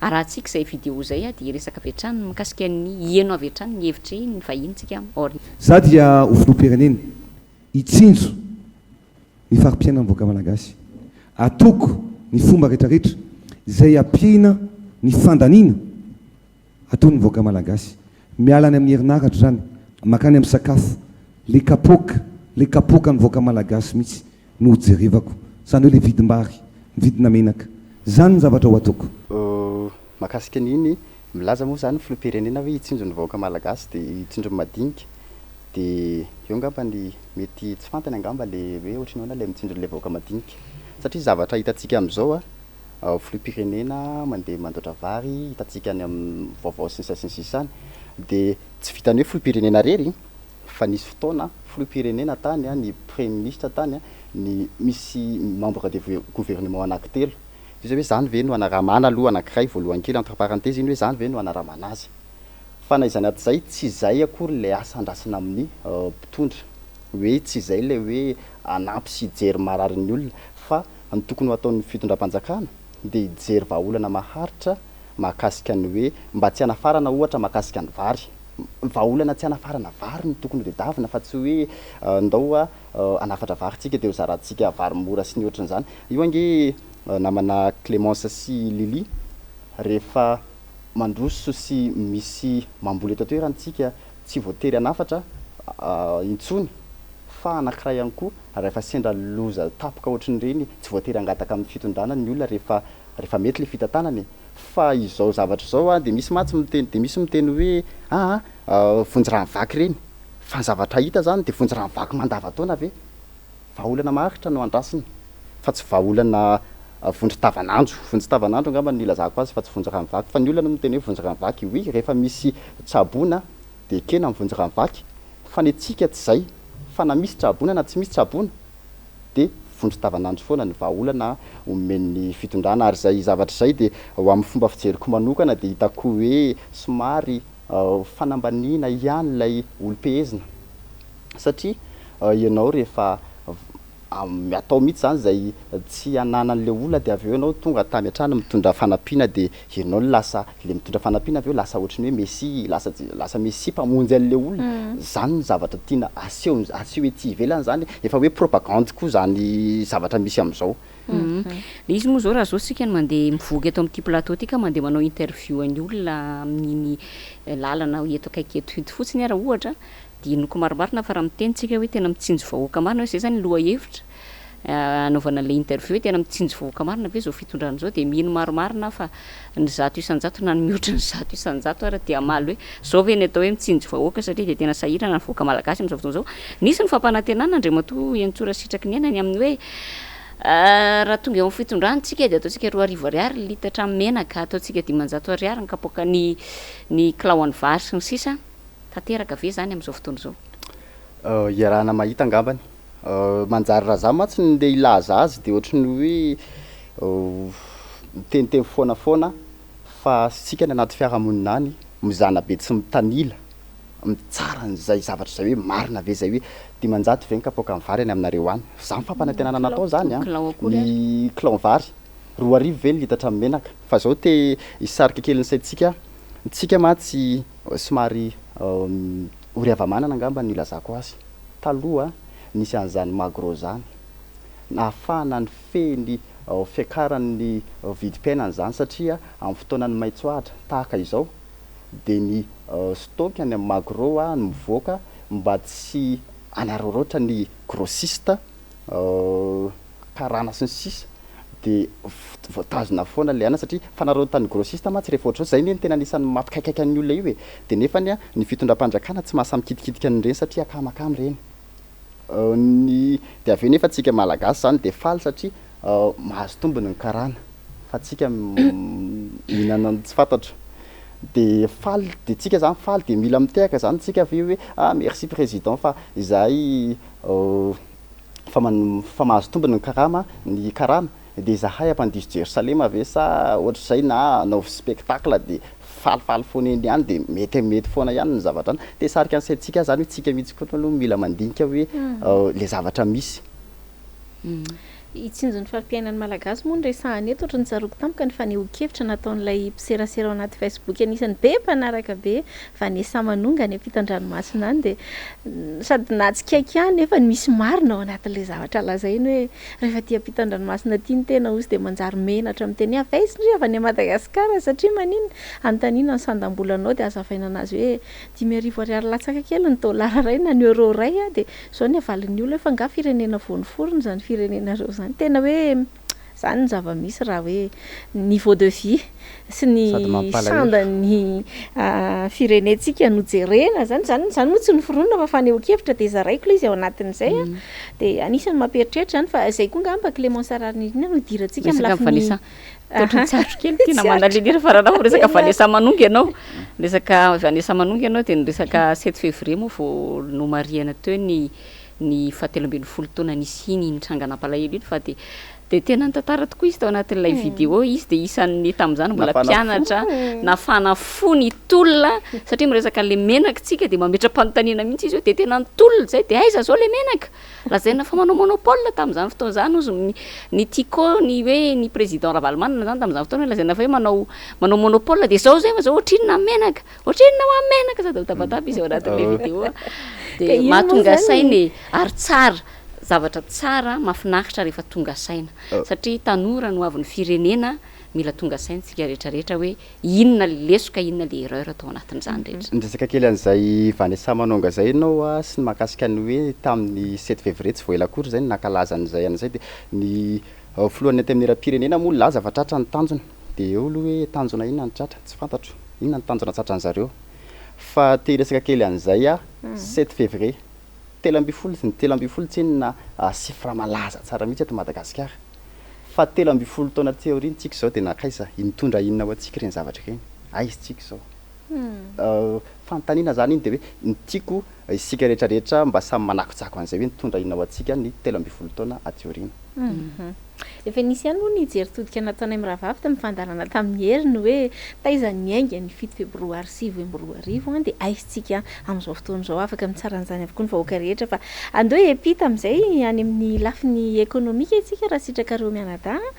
arahantsika zay vidéo zay a de resaka avy hatrany mikasika ny ieno avy hatrany ny hevitra ny vahintsika or za dia ho filoham-pirenena hitsinjo ny farim-piainan'ny vahoaka malagasy atoko ny fomba rehetrarehetra zay ampiana ny fandaniana ataony vahoaka malagasy miala any amin'ny herinaratra zany makany amin'ny sakafo le kapoka ny vahoaka malagasy mihitsy no jerevako zany hoe le vidim-bary vidina menaka zany ny zavatra ho ataoko. Mahakasika an'iny milaza moa zany filoham-pirenena hoe hitsinjo ny vahoaka malagasy de hitsinjo madinika de eo ngamba ny mety tsy fantany angamba le hoe ohatrin'ny hoe le mitsinjo le vahoaka madinika satria zavatra hitantsika am'izao a filoham-pirenena mandeha mandoatra vary hitantsika any amin'ny vaovao sinsany de tsy vitany hoe filoham-pirenena rery fa nisy fotoana filoham-pirenena tany a ny premier ministre tany a ny misy membre de gouvernement anankitelo izy hoe zany ve no anaramana aloha anankiray voalohany kely entre parenthèse iny hoe zany ve no anaramana azy fa na izany aty zay tsy zay akory le asa andrasana amin'ny mpitondra hoe tsy zay le hoe anampy sy hijery marary ny olona fa ny tokony ho ataon'ny fitondram-panjakana de hijery vahaolana maharitra mahakasika ny hoe mba tsy anafarana ohatra mahakasika ny vary vahaolana tsy anafarana vary ny tokony ho dedavina fa tsy hoe ndao a anafatra vary tsika de ho zarantsika vary mora sy ny ohatran'izany io ange namana Clémence sy Lily rehefa mandroso sy misy mamboly eto toerantsika tsy voatery anafatra intsony fa anankiray ihany koa rehefa sendra loza tapoka ohatrin'ireny tsy voatery angataka amin'ny fitondrana ny olona rehefa mety le fitantanany fa izao zavatra zao a de misy matsy miteny de misy miteny hoe vonjy-ranovaky reny fa ny zavatra hita zany de vonjy-ranovaky mandava-taona ave vahaolana maharitra no andrasiny fa tsy vahaolana vonjy-tavanandro angamba ny ilazako azy fa tsy vonjy-ranovaky fa ny olona no miteny hoe vonjy-ranovaky oui rehefa misy tsabona de kena amin'ny vonjy-ranovaky fa ny atsika tsy zay fa na misy tsabona na tsy misy tsabona de vonjy-tavanandro foana ny vahaolana omen'ny fitondrana ary zay zavatra zay de ho amin'ny fomba fijeriko manokana de hitako hoe somary fanambanina ihany lay olo-pehezina satria ianao rehefa atao mihitsy zany zay tsy ananan'le olona de avy eo ianao tonga tamy hatrany mitondra fanampiana de ianao lasa le mitondra fanampiana avy eo lasa ohatriny hoe messi lasa messi mpamonjy an'le olona zany ny zavatra tiana aseho ety ivelany zany efa hoe propagande koa zany zavatra misy am'izao. Izy moa zao raha zao sika no mandeha mivoaka eto amin'ity plateau ty ka mandeha manao interview an'ny olona amin'iny lalana eto akaiky eto fotsiny ara ohatra de inoko maromarina fa raha mitenitsika hoe tena mitsinjo vahoaka marina hoe zay zany loha hevitra anaovana le interview hoe tena mitsinjo vahoaka marina ve zao fitondrana zao de mino maromarina fa ny zato isan-jato na ny mihoatra ny zato isan-jato ara de amaly hoe zao ve ny atao hoe mitsinjo vahoaka satria de tena sahirana ny vahoaka malagasy am'izao fotoana zao nisy ny fampanantenana andriamatoa entsora sitraky ny ainany amin'ny hoe raha tonga eo amin'ny fitondrantsika de ataotsika 2 litatra menaka ataotsika 500 ariary ny kapoaka ny kilao any vary sy ny sisa tanteraka ve zany am'izao fotoana zao iarahana mahita angambany manjary raha za matsy nde ilaza azy de ohatrany hoe miteniteny foana fa sika ny anaty fiarahamonina any mizana be tsy mitanila mitsara n'zay zavatra zay hoe marina ve zay hoe 500 ve ny kapoaka amin'ny vary any aminareo any za ny fampanantenana natao zany a ny kilao vary 2 ve ny litatra menaka fa zao te hisarika kely ny saitsika tsika matsy somary oriava-manana angamba ny ilazako azy taloha nisy an'izany magro zany nahafahana ny feny fiakaran'ny vidim-piainany zany satria amin'ny fotoanany maitsoahatra tahaka izao de ny stock any amin'ny magro a ny mivoaka mba tsy anaroroatra ny grossiste karana sy ny sisa de voatazona foana le ana satria fanarotany grossiste ma tsy rehefa ohatry zay ny tena anisan'ny mampikaikaika ny olona io e de nefany a ny fitondram-panjakana tsy mahasamikitikidika an'ireny satria akamakamy reny ny de aveo nefa tsika malagasy zany de faly satria mahazo tombony ny karana fa tsika mihinana tsy fantatro de faly de tsika zany faly de mila mitehaka zany tsika aveo hoe merci président fa izahay fa mahazo tombony ny karama de zahay ampandiso Jerusalema ave sa ohatr'izay na anaovy spectacle de falifaly foana eny ihany de mety foana ihany ny zavatra any de sarika an'saintsika zany hoe tsika mihitsy koa aloha mila mandinika hoe le zavatra misy itsinjon'ny farim-piainan'ny malagasy moa ny resahany eto ohatrany tsaroko tampoka ny faneho-kevitra nataon'ilay mpiserasera ao anaty Facebook anisan'ny be mpanaraka be Vanessa Manonga any ampitan-dranomasina any de sady natsikaiky ihany nefa misy marina ao anatin'ilay zavatra lazainy hoe rehefa tia ampitan-dranomasina tia ny tena ozy de manjary menatra amin'ny teny hafa izy avy any Madagasikara satria manino anontaniana ny sandam-bolanao de azavaina anazy hoe 10,000 ariary latsaka kely ny dollara ray na ny euro ray a de zao ny avalin'ny olona fa nga firenena vonoforony zany firenena reo zany tena hoe zany ny zava-misy raha hoe niveau de vie sy ny sandan'ny firenetsika nojerena zany moa tsy noforonina fa faneho-kevitra de zaraiko le izy ao anatin'izay a de anisany mampieritreritra zany fa zay koa ngamba Clémence Rarnirina no idirantsika amin'ny lafiny totronsaro kely tena mandalilira farana resaka Vanessa Manonga ianao resaka Vanessa Manonga ianao de resaka 7 février moa vao nomariana teo ny 17 taona nisy iny nitrangana palahelo iny fa de tena nitantara tokoa izy tao anatin'ilay vidéo izy de isan'ny tamin'izany mbola mpianatra nafana fony tolona satria miresaka le menaka tsika de mametra-panontaniana mihitsy izy hoe de tena nitolona zay de aiza zao le menaka lazaina fa manao monopole tamin'izany fotoana zany ozy ny tiko ny hoe ny président Ravalomanana zany tamin'izany fotoana lazaina fa hoe manao monopole de zao zay fa zao ohatrinona menaka ohatrinona ho menaka sady utabataba izy ao anatin'le vidéo de mahatonga sainy ary tsara zavatra tsara mahafinaritra rehefa tonga saina satria tanora no avy ny firenena mila tonga saintsika rehetrarehetra hoe inona lesoka inona le erreur atao anatin'izany rehetra resaka kely an'izay Vanessa Manonga zay ianao sy ny mahakasika ny hoe tamin'ny 7 février tsy voela akory zay ny nankalaza an'izay an'izay de ny filohan'ny atamin'ny era-pirenena moa laza fa tratra ny tanjona de eo aloha hoe tanjona inona ny tratra tsy fantatro inona ny tanjona tratra an'zareo fa te resaka kely an'izay 7 février telo amby folo tsenina sifra malaza tsara mihitsy eto Madagasikara fa 13 taona théorie tsika zao de nakaiza mitondra inona ho atsika reny zavatra reny aizy tsika zao fantaniana zany iny de hoe nitiako isika rehetrarehetra mba samy manakotsako an'izay hoe nitondra inona ho atsika ny 13 taona théorie efa nisy ihany moa nijery todika nataonay miravavy tamin'ny fandarana tamin'ny heriny hoe taizan'ny ainga ny 7 Febroary 2021 de aizitsika amin'izao fotoana zao afaka mitsara an'izany avokoa ny vahoaka rehetra fa andeo epita amin'izay any amin'ny lafiny ekonomika itsika raha sitraka reo mianadahy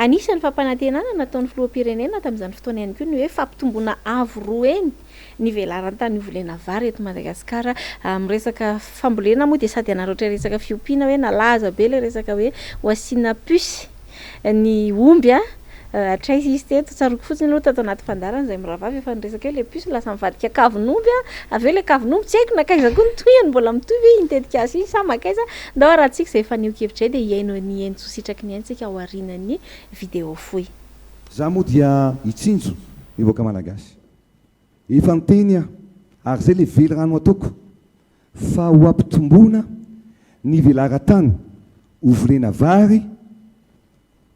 anisan'ny fampanantenana nataon'ny filoham-pirenena tamin'izany fotoana ihany koa ny hoe fampitomboana avo roa eny ny velarantany volena vary eto Madagasikara miresaka fambolena moa de sady anaroatra resaka fiompiana hoe nalaza be le resaka hoe hoasina puce ny omby atraizy izy teto tsaroko fotsiny aloha tato anaty fandarana zay miravavy efa niresaka hoe le puce lasa mivadika kavin'omby aveo le kavin'omby tsy haiko nakaiza koa nytohiny mbola mitovy intetika azy izy sa makaiza ndao raha tsika zay faneho-kevitra zay de iaino ny entso-sitraky ny aintsika ao arinan'ny vidéo foy za moa dia itsinjo mivoaka malagasy efa niteny ary zay le velirano ataoko fa ho ampitombona ny velara-tany ovolena vary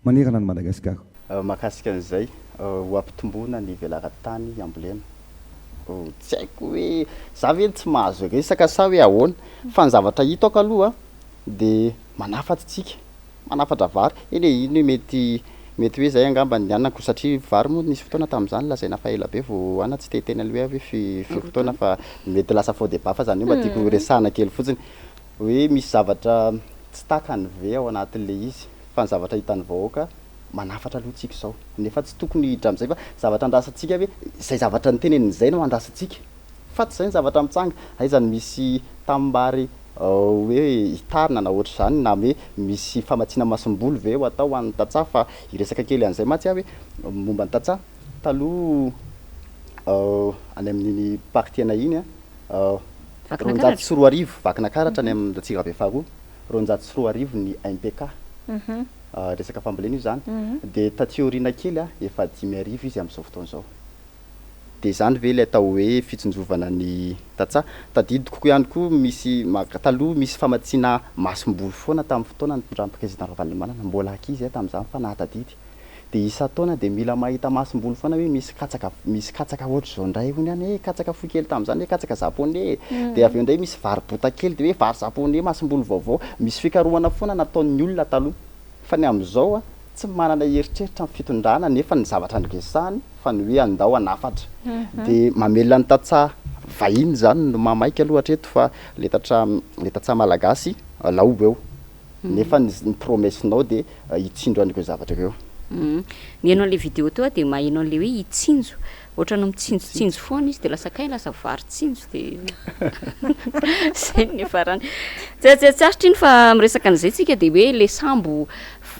manerana ny Madagasikara mahakasika an'izay ho ampitombona ny velara-tany ambolena tsy haiko hoe za ve tsy mahazo resaka sa hoe ahoana fa ny zavatra hitako aloha de manafatra tsika manafatra vary eny iny mety hoe zay angamba ny anako satria vary moa nisy fotoana tamin'izany lazaina fa ela be vao ana tsy tetena le hoe fotoana fa mety lasa faux débat fa zany hoe mba tiako resahana kely fotsiny hoe misy zavatra tsy takany ve ao anatin'le izy fa ny zavatra hitan'ny vahoaka manafatra aloha tsika zao nefa tsy tokony hidra am'izay fa zavatra andrasantsika hoe zay zavatra nitenenin'izay no andrasantsika fa tsy zay ny zavatra mitsanga aizany misy tambary hoe hitarina na ohatra zany na hoe misy famatsiana masom-bolo ve ho atao an'ny tatsaha fa iresaka kely an'izay matsy hoe momba ny tatsaha taloha any amin'iny partiana iny ronjato sy roa arivo vakina karatra any amin'ny tsira be faharoa ronjato sy roa arivo ny MPK resaka fambolena io zany de tatiorina kely efa 10,000 izy amin'izao fotoana zao de zany ve le atao hoe fitsinjovana ny tatsa tadidiko koa ihany koa misy taloha misy famatsiana masom-bolo foana tamin'ny fotoana ny mpindramby président Ravalomanana mbola ankizy tamin'izany fa nahatadidy de isa-taona de mila mahita masom-bolo foana hoe misy katsaka ohatry zao ndray hoy any katsaka foy kely tamin'izany katsaka japonais de avy eo ndray misy vary bota kely de hoe vary japonais masom-bolo vaovao misy fikarohana foana nataon'ny olona taloha fa ny am'izao tsy manana heritreritra ny fitondrana nefa ny zavatra andresahany fa ny hoe andao anafatra de mamelona ny tatsa vahiny zany no mamaika aloha hatreto fa le tatsa malagasy laobo eo nefa ny promessinao de hitsindro an'ireo zavatra ireo ny anao le vidéo teo de mahainao le hoe hitsinjo ohatra no mitsinjotsinjo foana izy de lasa kay lasa vary tsinjo de zay ny farany tsy sarotry iny fa miresaka an'izay tsika de hoe le sambo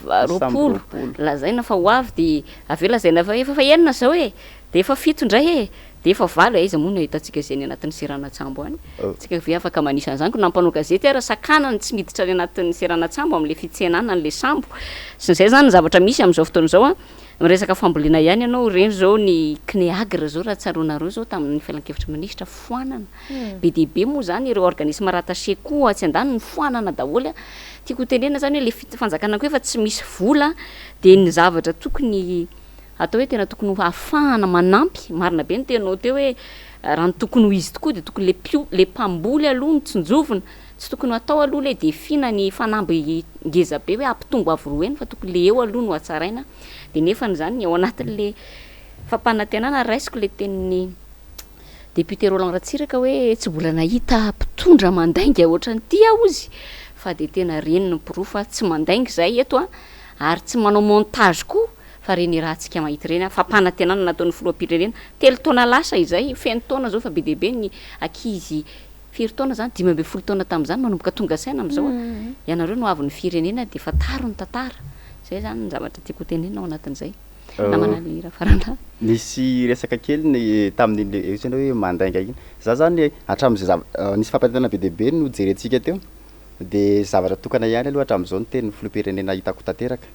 roapolo lazaina fa ho avy de aveo lazaina fa efa enina zao de efa fito ndray de efa valo izy moa no ahitantsika zay ny anatin'ny seranatsambo any tsika ve afaka manisana zany ko nampanao gazety ara sakanany tsy miditra ny anatin'ny seranatsambo am'le fitsenana an'le sambo sy zay zany zavatra misy am'izao fotoana zao miresaka fambolena ihany ianao reny zao ny CNEAGRE zao raha tsaronareo zao tamin'ny fialan-kevitra minisitra foanana be dehibe moa zany ireo organisme rattaché koa tsy andany ny foanana daholo tiako tenena zany hoe le fanjakana koa efa tsy misy vola de ny zavatra tokony atao hoe tena tokony ahafahana manampy marina be ny tenao teo hoe raha ny tokony ho izy tokoa de tokony le mpamboly aloha ny tsinjovina tsy tokony atao aloha le defina ny fanamby ngeza be hoe ampitombo avy roeny fa tokony le eo aloha no hatsaraina de nefa ny zany ao anatin'le fampanantenana raisiko le tenin'ny député Roland Ratsiraka hoe tsy mbola nahita mpitondra mandainga ohatra ny tia ozy fa de tena reny ny pirofo tsy mandainga zay eto ary tsy manao montage koa fa reny raha antsika mahita reny fampanantenana nataon'ny filoham-pirenena 3 taona lasa izay feno taona zao fa be dehibe ny ankizy 4 taona zany 12 taona tamin'izany manomboka tonga saina am'izao ianareo no avy ny firenena de fa taro ny tantara zay zany ny zavatra tiako tenena ao anatin'izay namana le rafarana nisy resaka kely ny tamin'ny zany hoe mandainga iny za zany hatram'izay nisy fampanantena be dehibe no jerentsika teo de zavatra tokana ihany aloha hatram'izao ny teny filoham-pirenena hitako tanteraka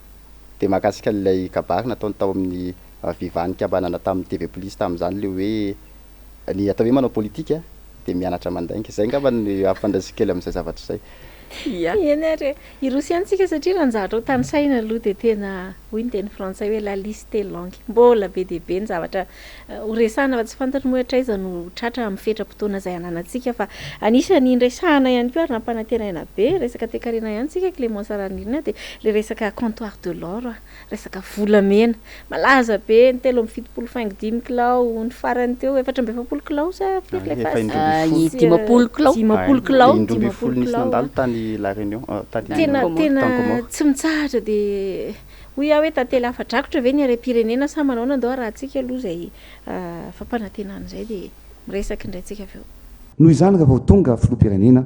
de mahakasika lay kabary nataony tao amin'ny vivanin-kambanana tamin'ny TV Plus tamin'izany le hoe ny atao hoe manao politika de mianatra mandainga zay ngamba ny afandraisika kely amin'izay zavatra zay ianare irosy antsika satria raha nzavatra ho tany saina aloha de tena hoy ny teny frantsay hoe la liste langue mbola be dehibe ny zavatra horesahana fa tsy fantatra moa traiza no tratra mifetra-potoana zay ananantsika fa anisany indresahana ihany koa ary nampanantenaina be resaka tekarena ihany tsika Clémence Ranirina de le resaka comptoir de l'or resaka volamena malaza be ny 3.75 kilao ny farany teo 4.7 kilao sa firy le fase 10 kilao 10 kilao 10 nisy nandalo tany la réunion tena tsy mitsahatra de hoy hoe tantely afa-drakotra ve ny are-pirenena sa manao nandao raha antsika aloha zay fampanantenana zay de miresaky indray tsika aveo noho izany rehefa ho tonga filoham-pirenena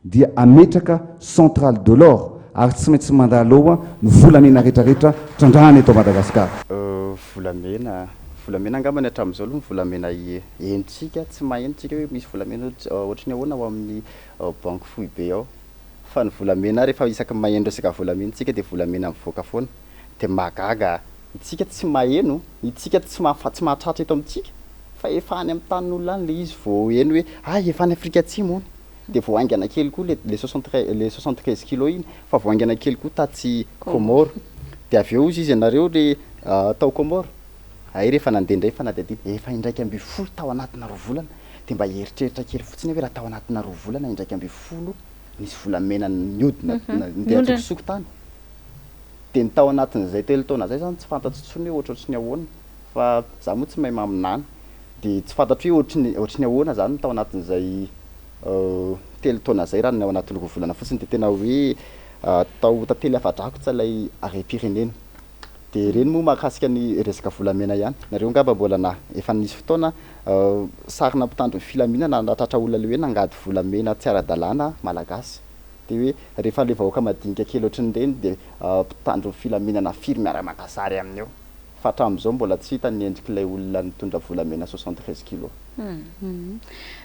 dia ametraka centrale de l'or ary tsy maintsy mandaloa ny volamena rehetrarehetra trandrahany eto Madagasikara volamena angambany hatram'izao aloha ny volamena enitsika tsy mahenitsika hoe misy volamena ohatry ny ahoana ao amin'ny banque foy be ao fa ny volamena rehefa isaky maheno resaka volamena tsika de volamena mivoaka foana de magaga itsika tsy maheno itsika tsy mahatratra eto amintsika fa efa any amin'ny tanin'olona any le izy vao eno hoe efa any Afrika Atsimo ony de vao aingana kely koa le 73 kilo iny fa vao aingana kely koa tatsy Comore de aveo izy ianareo le tao Comore rehefa nandendray fa nadady efa indraiky amby 10 tao anatina 2 volana de mba heritreritra kely fotsiny hoe raha tao anatina 2 volana indraiky amby 10 nisy volamena niodina ndeha tsoko tany de ny tao anatin'izay 3 taona zay zany tsy fantatro tsony hoe ohatrohatry ny ahoana fa za moa tsy mahay maminany de tsy fantatro hoe ohatry ny ahoana zany tao anatin'izay 3 taona zay raha ny ao anatin'ny 2 volana fotsiny de tena hoe tao tantely afa-drakotra ilay are-pirenena de reny moa mahakasika ny resaka volamena ihany nareo ngamba mbola efa nisy fotoana sarina mpitandro filaminana natratra olona le hoe nangady volamena tsy ara-dalàna malagasy de hoe rehefa le vahoaka madinika kely ohatry ny reny de mpitandro filaminana firy miara-makasary amin'eo fa hatramin'izao mbola tsy hita ny endrik'ilay olona nitondra volamena 73 kilo.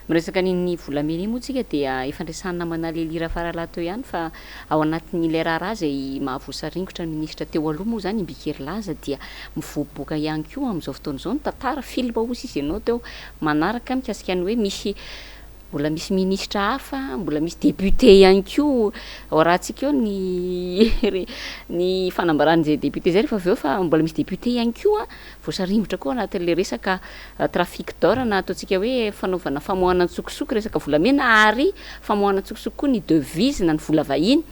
Miresaka niny volamena iny moa tsika dia efa ndraisana namana lelira faralahy teo ihany fa ao anatin'ilay raharaha zay mahavoasaringotra ny minisitra teo aloha moa zany Mbikery Laza dia mivoaboaka ihany koa amin'izao fotoan'izao ny tantara filma ozy izy ianao teo manaraka mikasika ny hoe misy mbola misy ministra hafa, mbola misy député ihany koa ao rahantsika eo ny fanambaran'izay député zay rehefa avy eo fa mbola misy député ihany koa voasaringotra koa anatin'le resaka trafic d'or na ataontsika hoe fanaovana famoahana tsokosoko resaka volamena ary famoahana tsokosoko koa ny devise na ny vola vahiny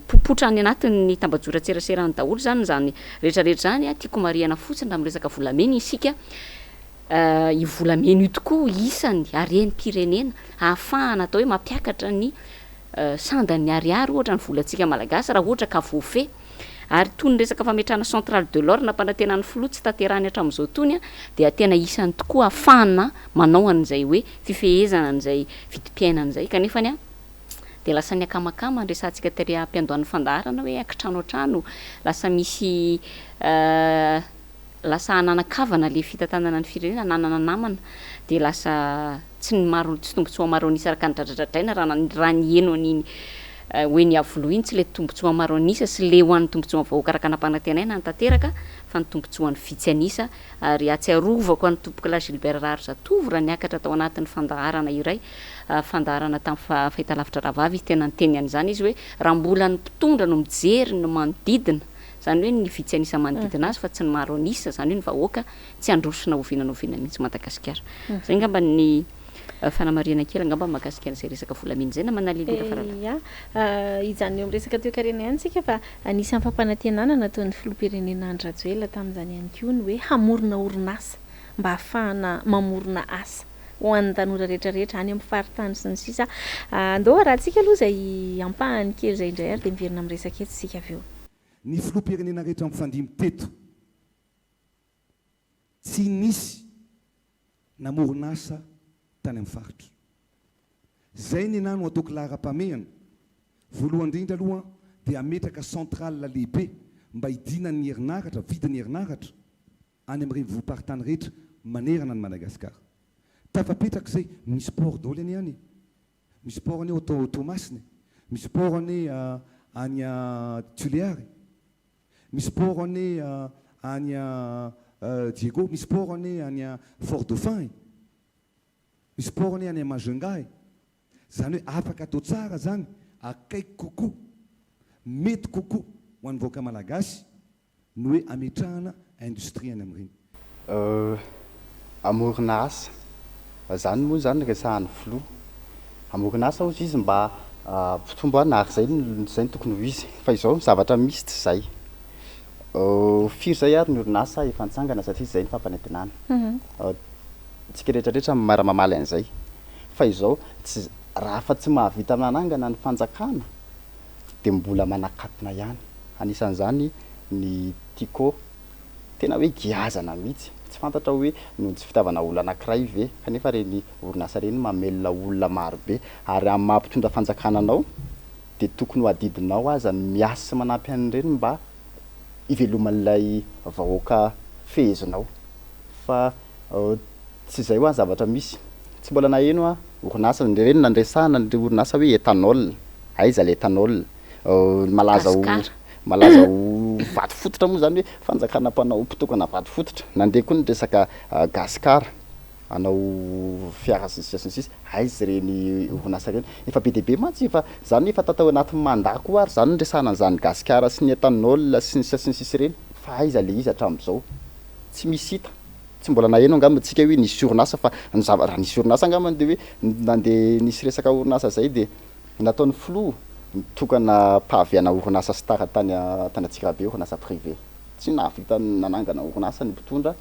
popotra any anatin'ny tambajora-tserasera ny daholo zany rehetrarehetra zany tiako mariana fotsiny raha miresaka volamena isika i volamena io tokoa isany harem-pirenena ahafahana atao hoe mampiakatra ny sandan'ny ariary ohatra ny volantsika malagasy raha ohatra ka voafé ary toy ny resaka fametrahana centrale de l'or na mpanantenan'ny filoha tsy tanterahany hatramin'izao tony dia tena isany tokoa ahafahana manao an'izay hoe fifehezana an'izay vidim-piainan'izay kanefany dia lasa ny akamakama nresantsika tery ampiandohan'ny fandaharana hoe ankitrano an-trano lasa misy lasa ananakavana le fitantanana ny firenena nanana namana dia lasa tsy tombontsoa maro anisa araka ny dradradradraina raha ny eno an'iny hoe ny avoloha iny tsy le tombontsoa maro anisa sy le ho an'ny tombontsoa vahoaka araka nampanantenaina ny tanteraka fa ny tombontsoa ny vitsy anisa ary atsiarovako an'ny tompoka la Gilbert Raro Zatovo raha niakatra tao anatin'ny fandaharana iray fandaharana tamin'ny fahitalavitra ravavy izy tena nyteny an'izany izy hoe raha mbola ny mpitondra no mijery no manodidina zany hoe ny vitsy anisa manodidina azy fa tsy ny maro anisa zany hoe ny vahoaka tsy androsona ovinanoviana mihitsy Madagasikara zay ngamba ny fanamariana kely angamba mahakasika an'izay resaka volamena zay na manalilira farala izany eo am'resaka toekarena ihany tsika fa anisan'ny fampanantenana nataon'ny filoham-pirenena Andry Rajoelina tamin'izany ihany koa ny hoe hamorona orinasa mba ahafahana mamorona asa ho an'ny tanora rehetrarehetra any amin'ny faritany sy ny sisa andao rahantsika aloha zay ampahany kely zay indray ary dia miverina amin'ny resaka eto sika avy eo ny filoham-pirenena rehetra mifandimy teto tsy nisy namorona asa tany amin'ny faritra zay ny nano ataoko lahara-pamehana voalohany indrindra aloha dia ametraka centrale lehibe mba hidinany herinaratra vidiny herinaratra any amin'ny revoparitany rehetra manerana ny Madagasikara tafapetraka zay misy port daholo any any misy port any Tomasina misy port any any Tuléary misy port any any Diego misy port any any Fort Dauphin misy port any any Majunga zany hoe afaka atao tsara zany akaiky kokoa mety kokoa ho an'ny vahoaka malagasy no hoe ametrahana industrie any amin'ireny amorona asa zany moa zany resahany filoha amorona asa ozy izy mba fitomboana ary zay ny tokony ho izy fa izao zavatra misy tsy zay firy zay ary ny orinasa efa nitsangana satria zay ny fampanantenana tsika rehetrarehetra maramamaly an'izay fa izao tsy raha fa tsy mahavita manangana ny fanjakana dia mbola manakatona ihany anisan'izany ny tiko tena hoe giazana mihitsy tsy fantatra hoe no tsy fitaavana olona anankiray ve kanefa reny orinasa reny mamelona olona marobe ary amin'ny mampitondra fanjakana anao dia tokony ho adidinao aza miasa sy manampy an'ireny mba iveloman'ilay vahoaka fehezonao fa tsy zay ho any zavatra misy tsy mbola naheno a orinasa reny nandresahana ny orinasa hoe etanol aiza le etanol malaza ho vato fototra moa zany hoe fanjakana mpanao mpitokana vato fototra nandeha koa ny resaka gasikara anao fiara sisy aiza reny orinasa reny efa be deaibe mantsy fa zany efa tatao anatin'ny mandako ary zany nresahana an'izany gasikara sy ny etanol sy ny sisy reny fa aiza le izy hatramin'izao tsy misy hita tsy mbola naheno angamba tsika hoe nisy orinasa fa raha nisy orinasa angamba dia hoe nandeha nisy resaka orinasa zay dia nataon'ny filoha mitokana pahaviana orinasa stara tany Antsirabe orinasa privé tsy nahavita nanangana orinasa ny mpitondra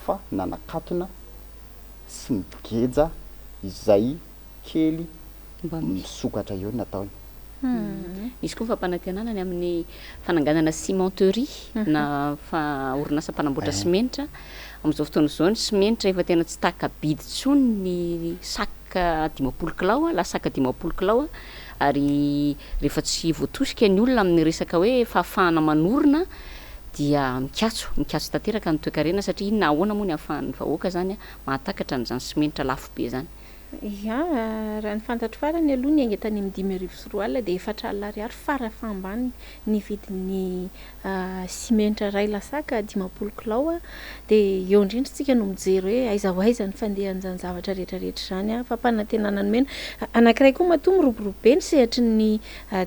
fa nanakatona sy migeja izay kely misokatra eo nataony misy koa fampanantenana ny amin'ny fananganana cimenterie na orinasa mpanamboatra simenitra amin'izao fotoana izao ny simenitra efa tena tsy takabidy tsony ny saka 10 kilao la saka 10 kilao ary rehefa tsy voatosika ny olona amin'ny resaka hoe fahafahana manorina dia mikatso tanteraka ny toe-karena satria inona ahoana moa ny ahafahan'ny vahoaka zany mahatakatra n'izany simenitra lafo be zany. Ya raha ny fantatro farany aloha ny aingetany amin'ny 5,000 dia 4,000 fara fambany ny vidin'ny simenitra ray lasaka 50 kilao dia eo indrindratsika no mijery hoe aiza ho aiza ny fandehan'izany zavatra rehetrarehetra zany fampanantenana mena anankiray koa matoa miroborobe ny sehatry ny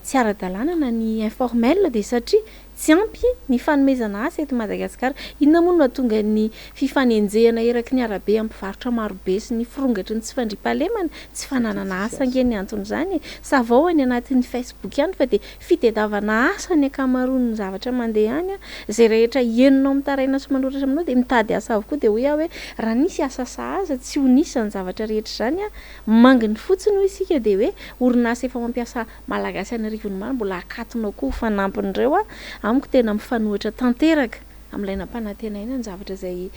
tsy ara-dalàna na ny informel dia satria tsy ampy ny fanomezana asa eto Madagasikara. Inona moa no mahatonga ny fifanenjehana eraky ny arabe amin'ny mpivarotra marobe sy ny firongatry ny tsy fandriampahalemana tsy fananana asa angeny antony zany sa vao any anatin'ny Facebook ihany fa dia fitediavana asa ny akamaroan'ny zavatra mandeha any zay rehetra enonao mitaraina sy manoratra aminao dia mitady asa avokoa dia hoe hoe raha nisy asa sahaza tsy ho nisy ny zavatra rehetra zany manginy fotsiny ho isika dia hoe orinasa efa mampiasa malagasy anarivony maro mbola akatonao koa ho fanampin'ireo amiko tena mifanohitra tanteraka amin'ilay nampanantenaina ny zavatra izay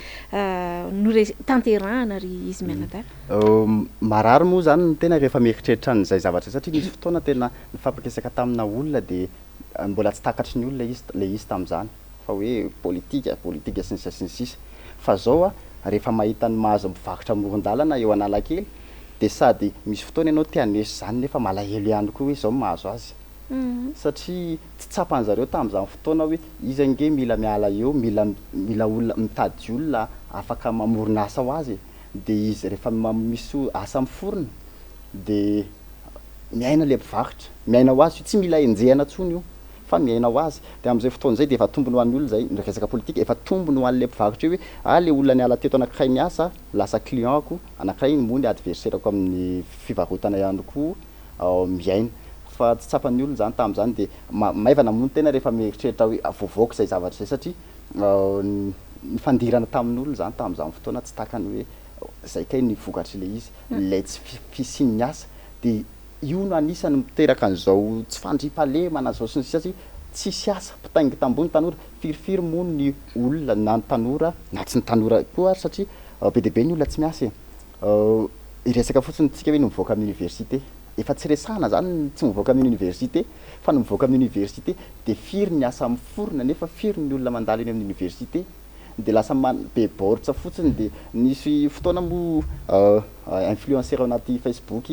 tanterahana ry izy mianadara. Marary moa zany ny tena rehefa mieritreritra n'izay zavatra satria nisy fotoana tena nifampikesaka tamina olona dia mbola tsy takatry ny olona ilay izy tamin'izany fa hoe politika sy ny sisa fa zao rehefa mahita ny mahazo mivarotra amoron-dalana eo Analakely dia sady misy fotoana ianao tianesy zany nefa malahelo ihany koa hoe zao mahazo azy. Satria tsy tsapan'zareo tamin'izany fotoana hoe izy ange mila miala eo mila olona mitady olona afaka mamorona asa ho azy dia izy rehefa misy asa miforona dia miaina le mpivarotra miaina ho azy tsy mila enjehana tsony io fa miaina ho azy dia amin'izay fotoana izay dia efa tombony ho an'ny olona zay resaka politika efa tombony ho an'le mpivarotra io hoe le olona niala teto anankiray miasa lasa clientko anankiray mony adversaireko amin'ny fivarotana ihany koa miaina fa tsy tsapan'ny olona zany tamin'izany dia maivana moa tena rehefa mieritreritra hoe vovoaka izay zavatra izay satria ny fandirana tamin'ny olona zany tamin'izany fotoana tsy takany hoe zay kay ny vokatry ilay izy ilay tsy fisiny ny asa dia io no anisany miteraka an'izao tsy fandriampahalemana zao sy ny sisa tsisy asa mpitaingy tambony tanora firifiry moa ny olona na ny tanora na tsy ny tanora koa satria be dia be ny olona tsy miasa iresaka fotsiny tsika hoe no mivoaka amin'ny université efa tsy resahana zany tsy mivoaka amin'ny université fa no mivoaka amin'ny université dia firy ny asa miforona nefa firy ny olona mandalo eny amin'ny université dia lasa be baoritra fotsiny dia nisy fotoana moa influenceur anaty Facebook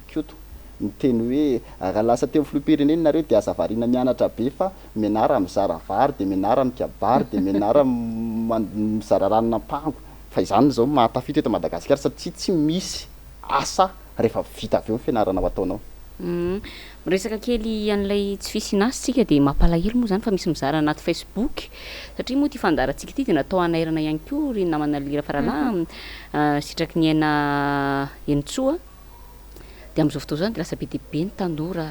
kioto miteny hoe raha lasa teo filoham-pirenena nareo dia aza variana mianatra be fa mianara mizara vary dia mianara mikabary dia mianara mizara ranona ampango fa izany zao mahatafita eto Madagasikara satria tsy misy asa rehefa vita avy eo ny fianarana ho ataonao. Resaka kely an'ilay tsy fisinasitsika dia mampalahelo moa zany fa misy mizara anaty Facebook satria moa ty fandarantsika ty dia natao anairana ihany koa ry namana lira faralahy sitraky ny aina Enitsoa dia amin'izao fotoana zany dia lasa be dia be ny tanora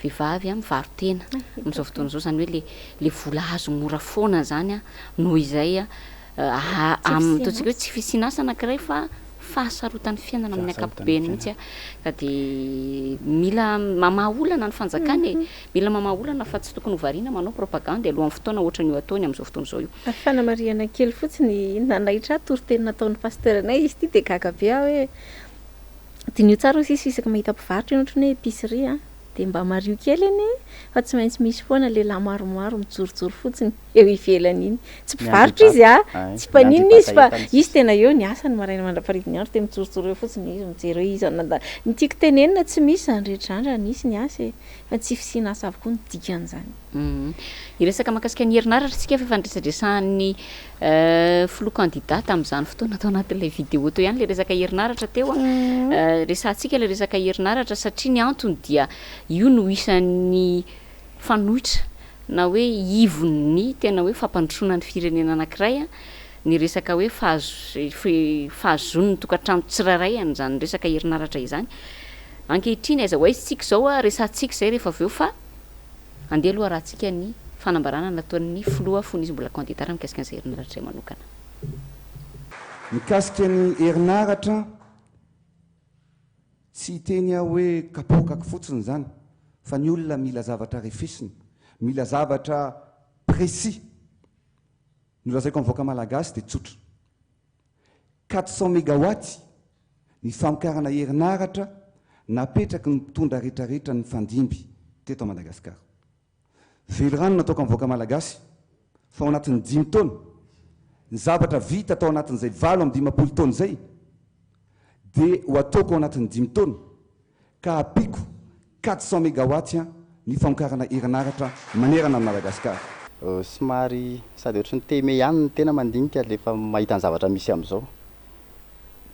vehivavy mivaro-tena amin'izao fotoana izao zany hoe le vola azo mora foana zany noho izay ataontsika hoe tsy fisinasa anankiray fa fahasarotan'ny fiainana amin'ny ankapobeny mihitsy ka dia mila mamaolana ny fanjakany mila mamaolana fa tsy tokony hovariana manao propagande alohan'ny fotoana ohatra ny io ataony amin'izao fotoana izao io. Fanamariana kely fotsiny nanaitra toriteny nataon'ny pasteur anay izy ty dia gaga be hoe dinio tsara sisy isaka mahita mpivarotra io ohatry ny hoe épicerie dia mba mario kely eny fa tsy maintsy misy foana lehilahy maromaro mijorojoro fotsiny eo ivelany iny tsy mpivarotra izy tsy mpaninona izy fa izy tena eo ny asany maraina mandraparidiny andro dia mijorojoro eo fotsiny izy mijery hoe izy ny tiako tenenina tsy misy zany rehetra andra nisy ny asa fa tsy fisiana asa avokoa ny dikan'izany. Iresaka mahakasika ny herinaratra tsika fa fandresadresan'ny filoha kandidata amin'izany fotoana atao anatin'ilay vidéo teo ihany le resaka herinaratra teo resantsika le resaka herinaratra satria ny antony dia io no isan'ny fanohitra na hoe ivony tena hoe fampandrosoana ny firenena anankiray ny resaka hoe fahazon'ny tokantrano tsiraray an'izany resaka herinaratra izany ankehitriny aiza ho aizy tsika zao resantsika zay rehefa avy eo fa andeha aloha rahantsika ny fanambarana nataon'ny filoha fony izy mbola kandidata mikasika an'izay herinaratra manokana. Mikasika ny herinaratra tsy teny hoe kapokaky fotsiny zany fa ny olona mila zavatra refisiny mila zavatra précis ny lazaiko mivoaka malagasy dia tsotra 400 mégawatt ny famokarana herinaratra napetraky ny mpitondra rehetrarehetra ny fandimby teto Madagasikara. Velorano nataoko mivoaka malagasy fa ao anatin'ny 5 taona ny zavatra vita atao anatin'izay 20 taona zay dia ho ataoko ao anatin'ny 5 taona ka apiko 400 mégawatt ny famokarana herinaratra manerana amin'ny Madagasikara. Somary sady ohatry ny teme ihany ny tena mandinika lefa mahita ny zavatra misy amin'izao.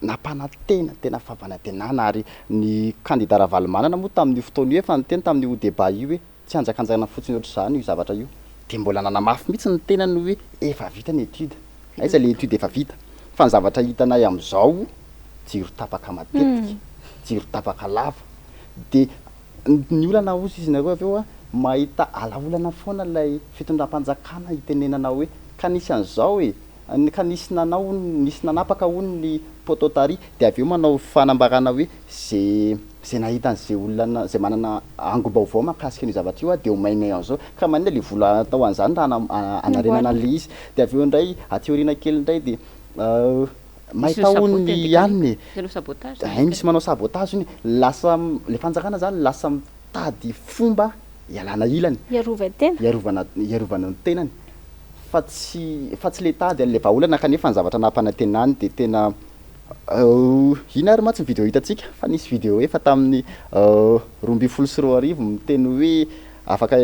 Nampanantena tena fampanantenana ary ny candidat Ravalomanana moa tamin'io fotoana io efa nyteny tamin'io débat io hoe tsy hanjakanjana fotsiny ohatry izany io zavatra io. Dia mbola nanamafy mihitsy ny tenany hoe efa vita ny étude. Aiza le étude efa vita. Fa ny zavatra hitanay amin'izao jiro tapaka matetika, jiro tapaka lava. Dia ny olana ozy izy nareo avy eo mahita alaolana foana ilay fitondram-panjakana hitenenana hoe ka nisy an'izao ka nisy nanapaka hono ny pototary dia avy eo manao fanambarana hoe zay nahita an'izay olona zay manana ango-baovao mahakasika ny zavatra io dia omainay an'izao ka manina le vola atao an'izany raha anarenana le izy dia avy eo indray ateoriana kely indray dia mahita hono ihany misy manao sabotage iny lasa le fanjakana zany lasa mitady fomba ialana ilany iarovana ny tenany fa tsy le tady le vahaolana kanefa ny zavatra nampanantenany dia tena ina ary matsy ny vidéo hitantsika fa nisy vidéo efa tamin'ny 2024 miteny hoe afaka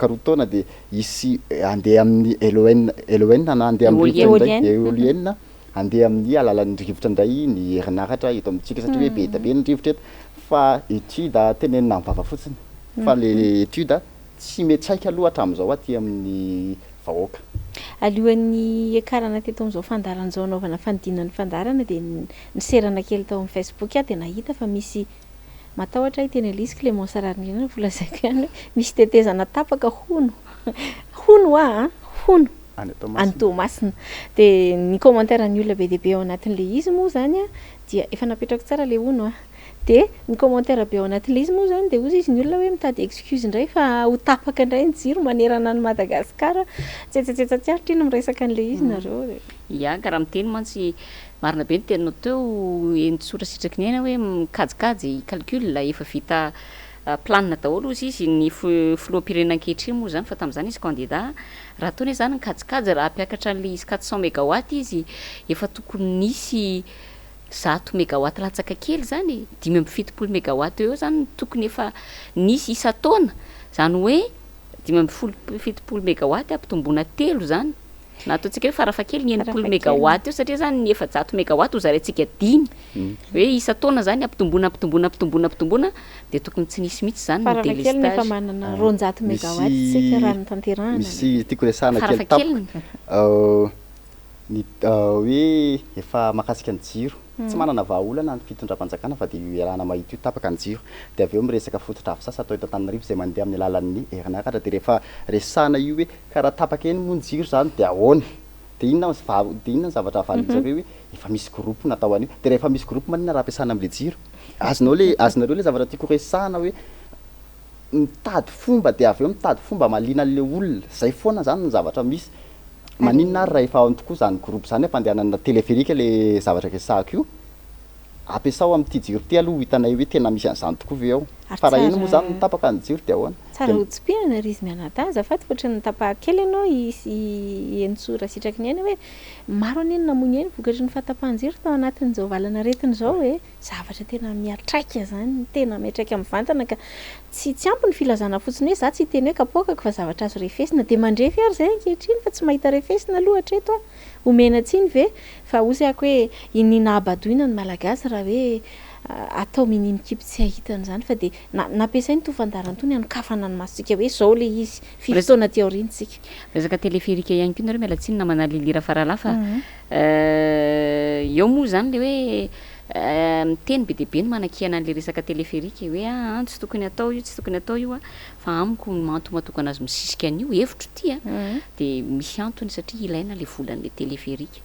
roa taona dia isy andeha amin'ny éolienne na andeha amin'ny éolienne andeha amin'ny alalan'ny rivotra indray ny herinaratra eto amintsika satria hoe be da be ny rivotra eto fa étude tenenina mivava fotsiny fa le étude tsy metsaika aloha hatramin'izao aty amin'ny vahoaka. Alohan'ny ekarana teto amin'izao fandaran'izao anaovana fanidinana fandarana dia niserana kely tao amin'ny Facebook dia nahita fa misy matahotra iteny Elise Clémence Rarindrina volazaiko ihany misy tetezana tapaka hono any Tomasina dia ny commentaire ny olona be dia be ao anatin'le izy moa zany dia efa napetrako tsara le hono dia ny commentaire be ao anatin'le izy moa zany dia ozy izy ny olona hoe mitady excuse indray fa ho tapaka indray ny jiro manerana ny Madagasikara tsetsetsetsatsiaritra iny miresaka an'le izy nareo ia ka raha miteny mantsy marina be ny teninao teo entsora sitraky ny aina hoe mikajikajy calcul efa vita planina daholo ozy izy ny filohampirenena ankehitriny moa zany fa tamin'izany izy candidat raha ataony zany nikajikajy raha ampiakatra an'le izy 400 mégawatt izy efa tokony nisy 100 mégawatt latsaka kely zany 570 mégawatt eo zany tokony efa nisy isa-taona zany hoe 570 mégawatt ampitombona 3 zany na ataontsika hoe farafakely ny 90 mégawatt eo satria zany ny 400 mégawatt hozarentsika 5 hoe isa-taona zany ampitombona dia tokony tsy nisy mihitsy zany ny délestage farafakely nefa manana 200 mégawatt tsika raha ny tanterahana misy tiako resahana kely tapaka ny hoe efa mahakasika ny jiro tsy manana vahaolana ny fitondram-panjakana fa dia iarahana mahita io tapaka ny jiro dia avy eo miresaka fototra afosasa atao eto Antananarivo izay mandeha amin'ny alalan'ny herinaratra dia rehefa resahana io hoe karaha tapaka eny moa ny jiro zany dia ahoana dia inona ny zavatra avalin'izareo hoe efa misy groupe natao an'io dia rehefa misy groupe manina raha ampiasana amin'le jiro azonareo le zavatra tiako resahana hoe mitady fomba dia avy eo mitady fomba mahaliana an'le olona zay foana zany ny zavatra misy maninona ary raha efa ao tokoa zany groupe zany hampandehanana téléphérique le zavatra resahako io ampiasao amin'ity jiro ty aloha hitanay hoe tena misy an'izany tokoa ve ao fa raha iny moa zany mitapaka ny jiro dia ahoana tsara hotsim-piana ry izy mianadaza fa ohatry ny tapaka kely ianao entsora sitraky ny aina hoe maro aneny namony eny vokatry ny fahatapahan-jiro tao anatin'izao valana retina izao hoe zavatra tena miatraika zany tena miatraika amin'ny vantana ka tsy ampy ny filazana fotsiny hoe za tsy hiteny hoe kapokako fa zavatra azo refesina dia mandrefy ary zay ankehitriny fa tsy mahita refesina aloha hatreto omena tsiny ve fa ozy ako hoe inina abadoina ny malagasy raha hoe atao minimikipy tsy ahitana zany fa dia nampiasainy tofandarana tony anokafana ny masontsika hoe zao le izy fifotoana ty aoriantsika resaka téléphérique ihany koa nareo mialatsiny na manalilira faralafa eo moa zany le hoe miteny be dia be ny manakiana an'le resaka téléphérique hoe tsy tokony atao io tsy tokony atao io fa amiko mantomatokana azy misisika an'io hevitro ty dia misy antony satria ilaina le volan'le téléphérique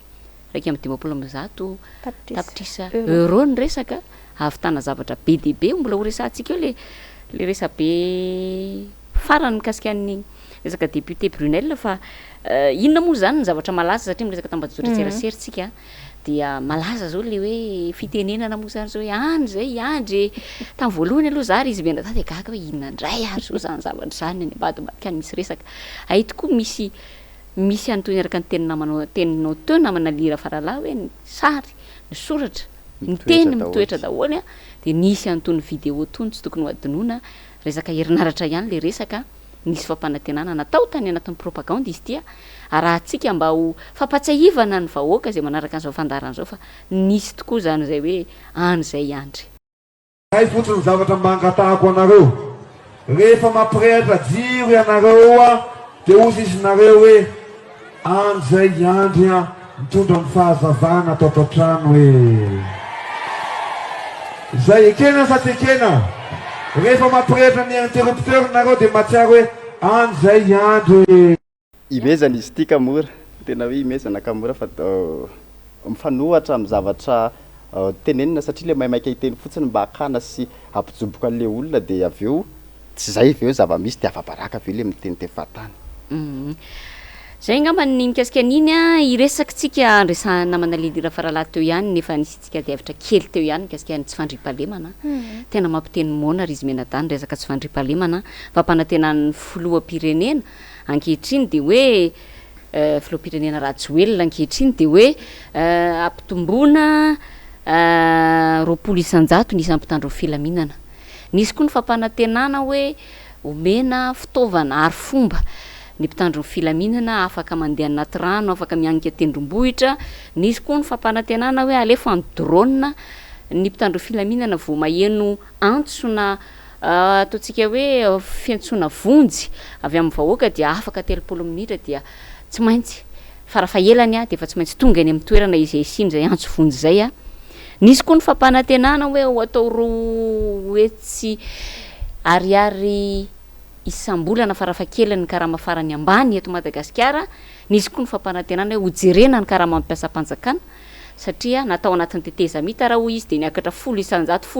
raiky amin'ny 20 tapitrisa euro ny resaka ahavitana zavatra be dia be mbola ho resantsika eo le resa be farany mikasika ny resaka député Brunel fa inona moa zany ny zavatra malaza satria miresaka tambazotra seraserintsika dia malaza zao le hoe fitenenana moa zany zao hoe any zay andry tamin'ny voalohany aloha zary izy mena de gaga hoe inona ndray ary zao zany zavatra zany any ambadimbadika any misy resaka ay tokoa misy an'tony araka ny teninao teo namana lira faralahy hoe ny sary ny soratra ny teny mitoetra daholo a de nisy an'tony vidéo tony tsy tokony ho adinoina resaka herinaratra ihany le resaka nisy fampanantenana natao tany anatin'ny propagande izy tia arahantsika mba ho fampatsiahivana ny vahoaka zay manaraka an'izao fandarana zao fa nisy tokoa zany zay hoe any zay andry ay fotsiny zavatra mangatahako anareo rehefa mampirehatra jiro ianareo a de ozy izinareo hoe any zay andry a mitondra ny fahazavana atao ato-trano hoe zay ekena sa ty ekena rehefa mampirehatra ny interrupteur nareo de matsiaro hoe any zay andry imezana izy tia kamora tena hoe imezana kamora fa mifanohatra amin'ny zavatra tenenina satria le maimaika iteny fotsiny mba hakana sy ampijoboka an'le olona de avy eo tsy zay avy eo zava-misy de afabaraka avy eo le miteny te fatany zay ngamba ny mikasika an'iny a iresakitsika andresana namana lilira faralahy teo ihany nefa nisitsika de avitra kely teo ihany mikasika ny tsy fandripahalemana tena mampiteny mona ry izy menadany resaka tsy fandripahalemana fampanantenan'ny filoham-pirenena ankehitriny de hoe filoham-pirenena rajoelona ankehitriny de hoe ampitomboana 20 isanjato nisy ampitandro filaminana nisy koa ny fampanantenana hoe omena fitaovana ary fomba ny mpitandro filaminana afaka mandeha anaty rano afaka mianika tendrombohitra nisy koa ny fampanantenana hoe alefa ny drone ny mpitandro filaminana vao maheno antsona ataontsika hoe fiantsoana vonjy avy amin'ny vahoaka dia afaka 30 minitra dia tsy maintsy farafahelany a de efa tsy maintsy tonga any amin'ny toerana izay siny zay antso vonjy zay a nisy koa ny fampanantenana hoe ho atao hoe tsy ariary isam-bolana farafakelany karama farany ambany eto Madagasikara nisy koa ny fampanantenana hoe hojerena ny karama mampiasa mpanjakana satria natao anatin'ny tetezamita raha hoy izy de niakatra 10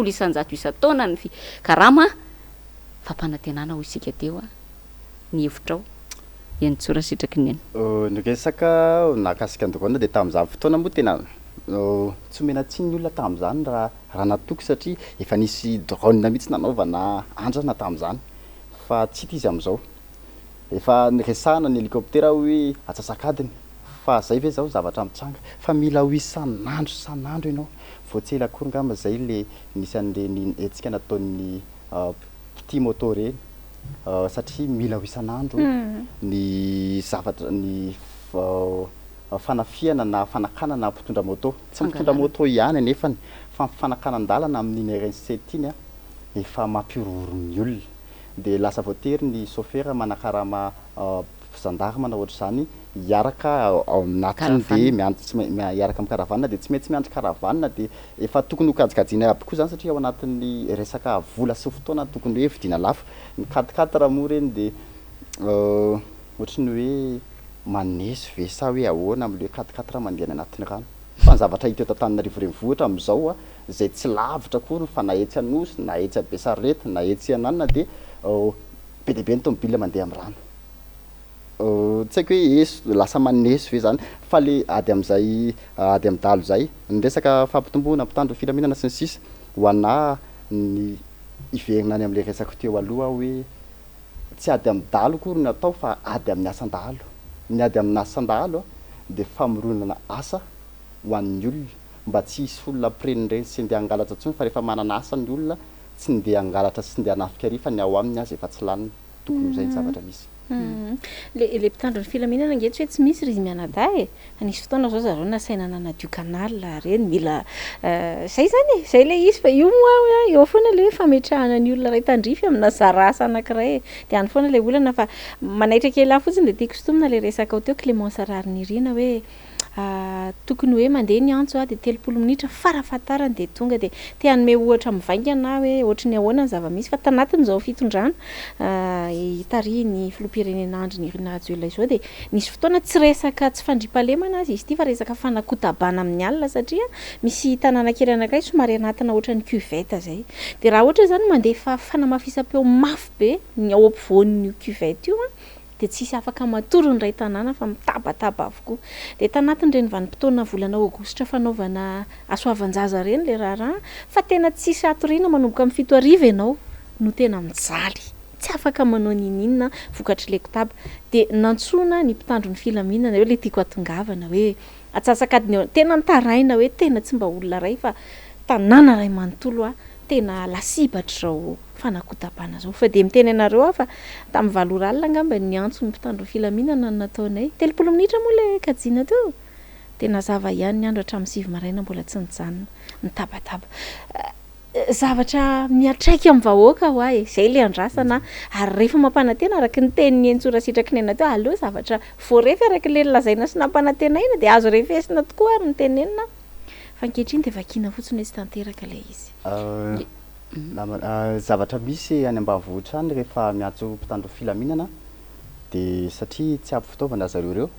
isanjato isan-taona ny karama fampanantenana hoy isika teo a ny hevitrao iany tsora sitraky neny ny resaka nakasika andokona de tamin'izany fotoana moa tena tsy menatsiny ny olona tamin'izany raha natoky satria efa nisy drone mihitsy nanaovana andrana tamin'izany fa tsy izy am'izao efa resahana ny hélicoptère hoe atsasakadiny fa zay ve zao zavatra mitsanga fa mila ho isan'andro ianao voatsela akory ngamba zay le nisy an'le etsika nataon'ny petit moto reny satria mila ho isan'andro ny zavatra ny fanafiana na fanakana na mpitondra moto tsy mpitondra moto ihany nefa fa fanakanan-dalana amin'ny RN7 iny a efa mampiororon'ny olona de lasa voatery ny chauffeur manakarama gendarme na ohatra zany hiaraka ao anatiny de miaraka amin'ny karavana de tsy maintsy miandry karavana de efa tokony ho kajikajina aby koa zany satria ao anatin'ny resaka vola sy fotoana tokony hoe vidina lafo ny 4x4 raha moa reny de ohatrany hoe maneso ve sa hoe ahoana am'le 4x4 mandeha anatin'ny rano fa ny zavatra hita eto Antananarivo renivohitra am'izao a zay tsy lavitra kory fa na etsy Anosy na etsy Besarety na etsy Anana de be deabe ny tomobile mandeha amin'ny rano tsy haiko hoe lasa maneso ve zany fa le ady am'izay ady am'dalo zay ny resaka fampitomboana mpitandro filaminana sy ny sisa ho ana ny iverina any am'le resaka teo aloha hoe tsy ady am'dalo kory ny atao fa ady amin'ny asan-dalo ny ady amin'ny asan-dalo de famoronana asa ho an'ny olona mba tsy hisy olona prenireny sy ndeha angalatra tsony fa rehefa manana asa ny olona tsy ndeha angalatra sy ndeha anafika ary fa ny ao aminy azy efa tsy laniny tokony zay ny zavatra misy le mpitandro ny filaminana ngetra hoe tsy misy ry izy mianada anisy fotoana zao zareo nasaina nanadio canal reny mila zay zany zay le izy fa io moa eo foana le hoe fametrahana ny olona ray tandrify amina zarasa anankiray de any foana le olana fa manaitra kely ahy fotsiny de tiako sotomina le resaka ao teo Clémence Rarinirina hoe tokony hoe mandeha ny antso de 30 minitra farafatarany de tonga de te hanome ohatra mivaingana hoe ohatry ny ahoana ny zava-misy fa tanatin'izao fitondrana itary ny filoham-pirenena andry ny Rajoelina izao de nisy fotoana tsy resaka tsy fandripahalemana azy izy ity fa resaka fanakotabana amin'ny alina satria misy tanàna kely anankiray somary anatina ohatra ny cuvette zay de raha ohatra zany mandeha fanamafisam-peo mafy be ny ao ampovoan'ny cuvette io dia tsisy afaka matoro ny ray tanàna fa mitabataba avokoa. Dia tanatin'ireny vanim-potoana volana aogositra fanaovana asoavan-jaza reny le raharaha fa tena tsisy atoriana manomboka amin'ny 7 ariva ianao no tena mijaly, tsy afaka manao ninina vokatry le kotaba. Dia nantsoina ny mpitandro ny filaminana hoe le tiako atongavana hoe atsasakadiny tena nitaraina hoe tena tsy mba olona ray fa tanàna ray manontolo tena lasibatra zao fanakotabana zao. Fa dia miteny anareo aho fa tamin'ny 7 oralina angamba ny antso ny mpitandro ny filaminana no nataonay 30 minitra moa le kajiana teo. Tena zava ihany ny andro hatramin'ny 7 maraina mbola tsy nijanona nitabataba. Zavatra miatraika amin'ny vahoaka ho ahy izay le andrasana ary rehefa mampanantena araka ny tenin'ny Entsora Sitrakinena teo aleo zavatra voarefy araka le lazaina sy nampanantenaina dia azo refesina tokoa ary ny tenenina fa ankehitriny dia vakiana fotsiny hoe tsy tanteraka ilay izy. Zavatra misy any ambanivohitra any rehefa miantso mpitandro filaminana dia satria tsy ampy fitaovana zareo reo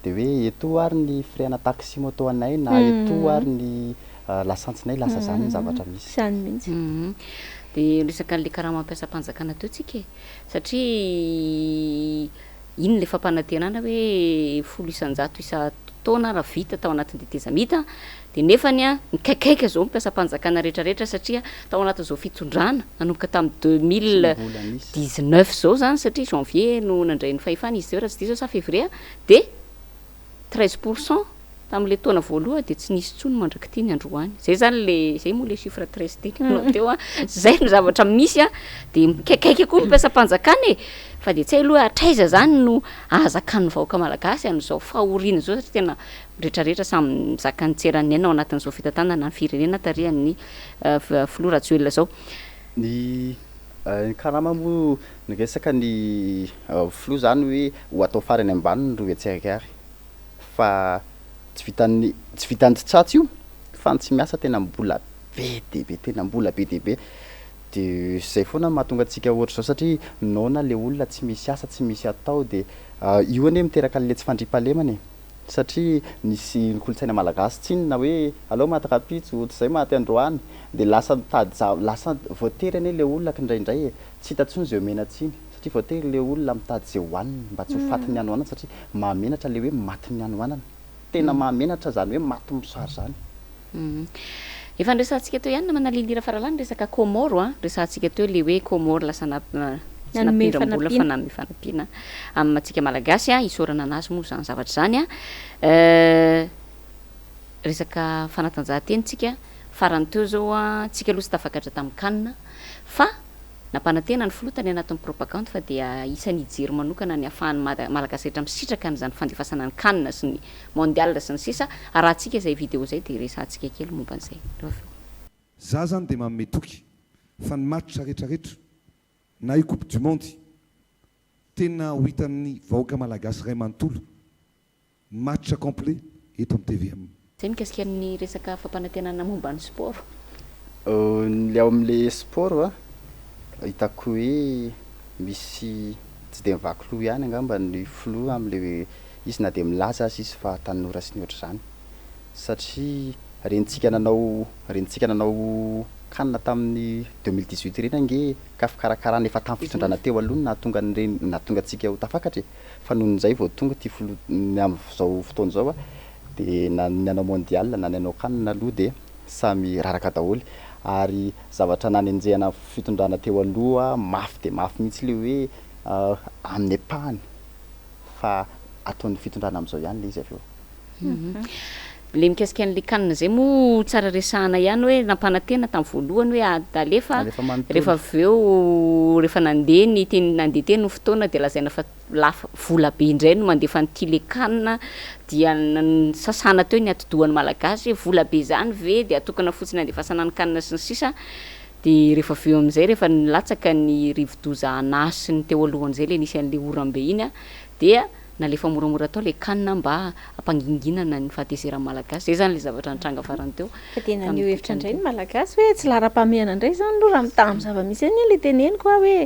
dia hoe eto ary ny freina taxi moto anay na eto ary ny lasantsinay lasa zany ny zavatra misy zany mihitsy. Dia resaka an'le karaha mampiasa mpanjakana teo tsika satria iny le fampanantenana hoe 100 isa-taona raha vita tao anatin'ny tetezamita dia nefany mikaikaika zao mampiasa mpanjakana rehetrarehetra satria tao anatin'izao fitondrana nanomboka tamin'ny 2019 zao zany satria janvier no nandray ny fahefana izy zao raha tsy diso sa février dia 13% tamin'le taona voalohany dia tsy nisy tsony mandrakity ny androany. Zay zany le zay moa le chiffre 13 teninao teo zay no zavatra misy dia mikaikaika koa mampiasa mpanjakana fa dia tsy hay aloha atraiza zany no ahazakan'ny vahoaka malagasy an'izao fahoriana zao satria tena rehetrarehetra samy mizaka ny tseran'aina ao anatin'izao fitantanana ny firenena tarihan'ny filoha Rajoelina zao. Ny karama moa ny resaka ny filoha zany hoe ho atao farany ambany ro etserikary fa tsy vitany tsatsy io fa tsy miasa tena mbola be dehibe tena mbola be dehibe dia zay foana mahatonga antsika ohatra zao satria naona le olona tsy misy asa tsy misy atao dia io anie miteraka le tsy fandriampahalemana satria nisy ny kolotsaina malagasy tsinona hoe alao mahatakapitso tsy zay mahaty androany dia lasa mitady lasa voatery anie le olona kindraindray tsy hitantsony zay omena tsiny satria voatery le olona mitady zay hohaniny mba tsy ho fatin'ny anoanana satria mahamenatra le hoe maty ny anoanana tena mahamenatra zany hoe maty misary zany. Efa nresantsika teo ihany na manalilira faralany resaka Komoro resantsika teo le hoe Komoro lasa nampiram-bola fa nanome fanampiana amin'ny matsika malagasy isorana anazy moa zany zavatra zany resaka fanatanjahantena tsika farany teo zao tsika aloha tsy tafakatra tamin'ny kanina fa nampanantena ny filotany anatin'ny propagande fa dia isan'ny hijery manokana ny ahafahan'ny malagasy rehetra misitraka n'izany fandefasana ny kanina sy ny mondial sy ny sisa raha tsika izay video zay dia resantsika kely momba an'izay. Za zany dia manome toky fa ny matcha rehetrarehetra na io coupe du monde tena ho hitan'ny vahoaka malagasy ray manontolo matcha complet eto amin'ny TVM. Zay mikasika ny resaka fampanantenana momba ny sport. Le ao amin'le sport hitako hoe misy tsy dia mivaky loha ihany angamba ny filoha amin'le izy na dia milaza azy izy fa tanora sy ny ohatra zany satria renitsika nanao kanina tamin'ny 2018 reny ange ka fikarakarana efa tamin'ny fitondrana teo aloha nahatonga antsika ho tafakatra fa noho n'izay vao tonga ty filoha amin'izao fotoana zao dia na ny anao mondial na ny anao kanina aloha dia samy raraka daholo ary zavatra nanenjehana fitondrana teo aloha mafy dia mafy mihitsy le hoe amin'ny epahany fa ataon'ny fitondrana amin'izao ihany le izy avy eo. Le mikasika an'le kanina zay moa tsara resahana ihany hoe nampanantena tamin'ny voalohany hoe alefa rehefa avy eo rehefa nandeha nandeha teny ny fotoana dia lazaina fa lafa vola be indray no mandefa nyty le kanina dia sasana teo ny atidohan'ny malagasy hoe vola be zany ve dia atokana fotsiny andefasana ny kanina sy ny sisa dia rehefa avy eo amin'izay rehefa nilatsaka ny rivo-doza anasy ny teo alohan'izay le nisy an'le oram-be iny dia na le famoramora atao le kanina mba ampanginginana ny fahateseran'ny malagasy zay zany le zavatra nitranga farany teo ka tena ny hevitra indray ny malagasy hoe tsy lara-pameana indray zany aloha raha mitamy zava-misy any le teneniko hoe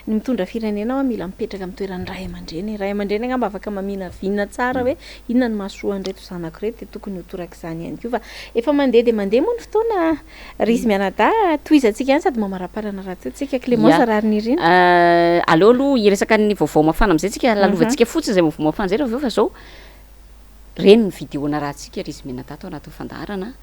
ny mitondra firenena ao mila mipetraka amin'ny toeran'ny ray aman-dreny ray aman-dreny angamba afaka mamina vinna tsara hoe inona ny mahasoa an'ireto zanako reto dia tokony ho toraka izany ihany koa fa efa mandeha dia mandeha moa ny fotoana Rizy Mianada toizantsika ihany sady mamaraparana raha totsika Clémence Rarinirina aleo aloha iresaka ny vaovao mafana amin'izay tsika lalovantsika fotsiny zay vaovao mafana zay raha fa zao reny ny vidéona raha tsika Rizy Mianada tao anatin'ny fandaharana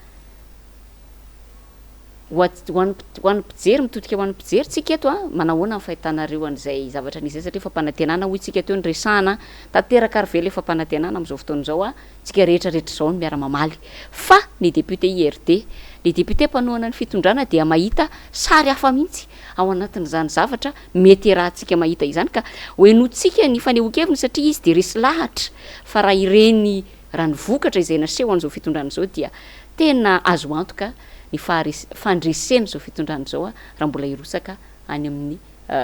ho an'ny mpijery mitodika ho an'ny mpijery tsika eto manahoana ny fahitanareo an'izay zavatra nisy satria fampanantenana hoy tsika teo ny resahana tanteraka ary velo fampanantenana amin'izao fotoan'izao tsika rehetrarehetra zao ny miara-mamaly fa ny député IRD ny député mpanohana ny fitondrana dia mahita sary hafa mihitsy ao anatin'izany zavatra mety rahantsika mahita izany ka hoenotsika ny fanehoan-keviny satria izy dia resy lahatra fa raha ireny raha ny vokatra izay naseho an'izao fitondrana izao dia tena azo antoka ny fandreseny zao fitondrana zao raha mbola irosaka any amin'ny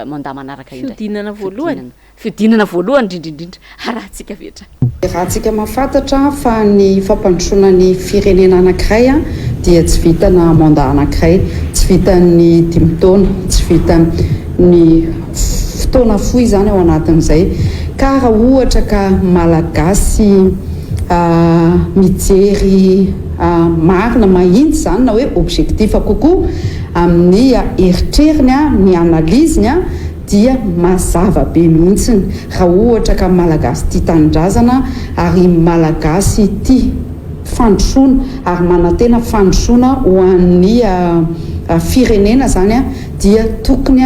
mandaha manaraka fiodinana voalohany fiodinana voalohany indrindrindrindra rahantsika vetra raha tsika mahafantatra fa ny fampandrosoana ny firenena anankiray dia tsy vitana mandat anankiray tsy vitany 10 taona tsy vitany fotoana fohy zany ao anatin'izay ka raha ohatra ka malagasy mijery marina mahitsy zany na hoe objectif kokoa amin'ny eritreriny ny analiziny dia mazava be mihitsiny raha ohatra ka malagasy tia tanindrazana ary malagasy tia fandrosoana ary manantena fandrosoana ho an'ny firenena zany dia tokony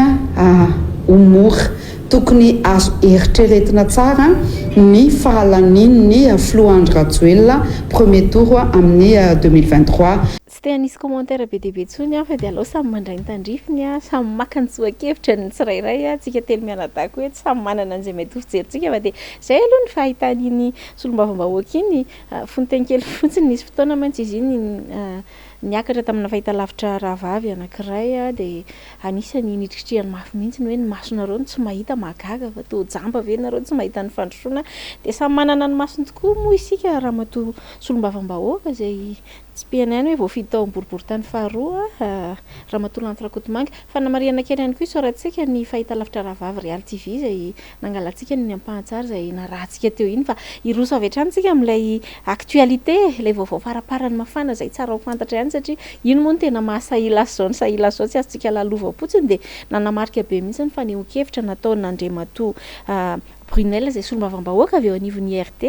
homora tokony azo eritreretina tsara ny fahalaniny Floandro Rajoelina premier tour amin'ny 2023 tsy te hanisy commentaire be dia be tsony fa dia alao samy mandray ny tandrifiny samy maka ny tsoakevitra ny tsirairay tsika telo mianadako hoe samy manana an'izay mety ho fijerintsika fa dia zay aloha ny fahitan'iny solombavam-bahoaka iny fontenkely fotsiny nisy fotoana mantsy izy iny niakatra tamina fahitalavitra rahavavy anankiray dia anisany nitrikitrihany mafy mihitsy hoe ny masonareo tsy mahita mahagaga fa to jamba ve nareo tsy mahita ny fandrosoana dia samy manana ny masony tokoa moa isika raha matoa solombavam-bahoaka zay tsy pianany hoe voafidy tao boribory tany faharoa raha matoa lantrakotomanga fa namariana kely ihany koa isoratsika ny fahitalavitra rahavavy Real TV zay nangalantsika ny ampahantsara zay narahantsika teo iny fa iroso avy hatrany tsika amin'ilay actualité ilay vaovao faraparany mafana zay tsara ho fantatra ihany satria ino moa no tena mahasahilasy zao tsy azontsika lalova potsiny dia nanamarika be mihitsy ny fanehoan-kevitra nataon'Andriamatoa Brunel zay solombavam-bahoaka avy eo anivon'ny IRD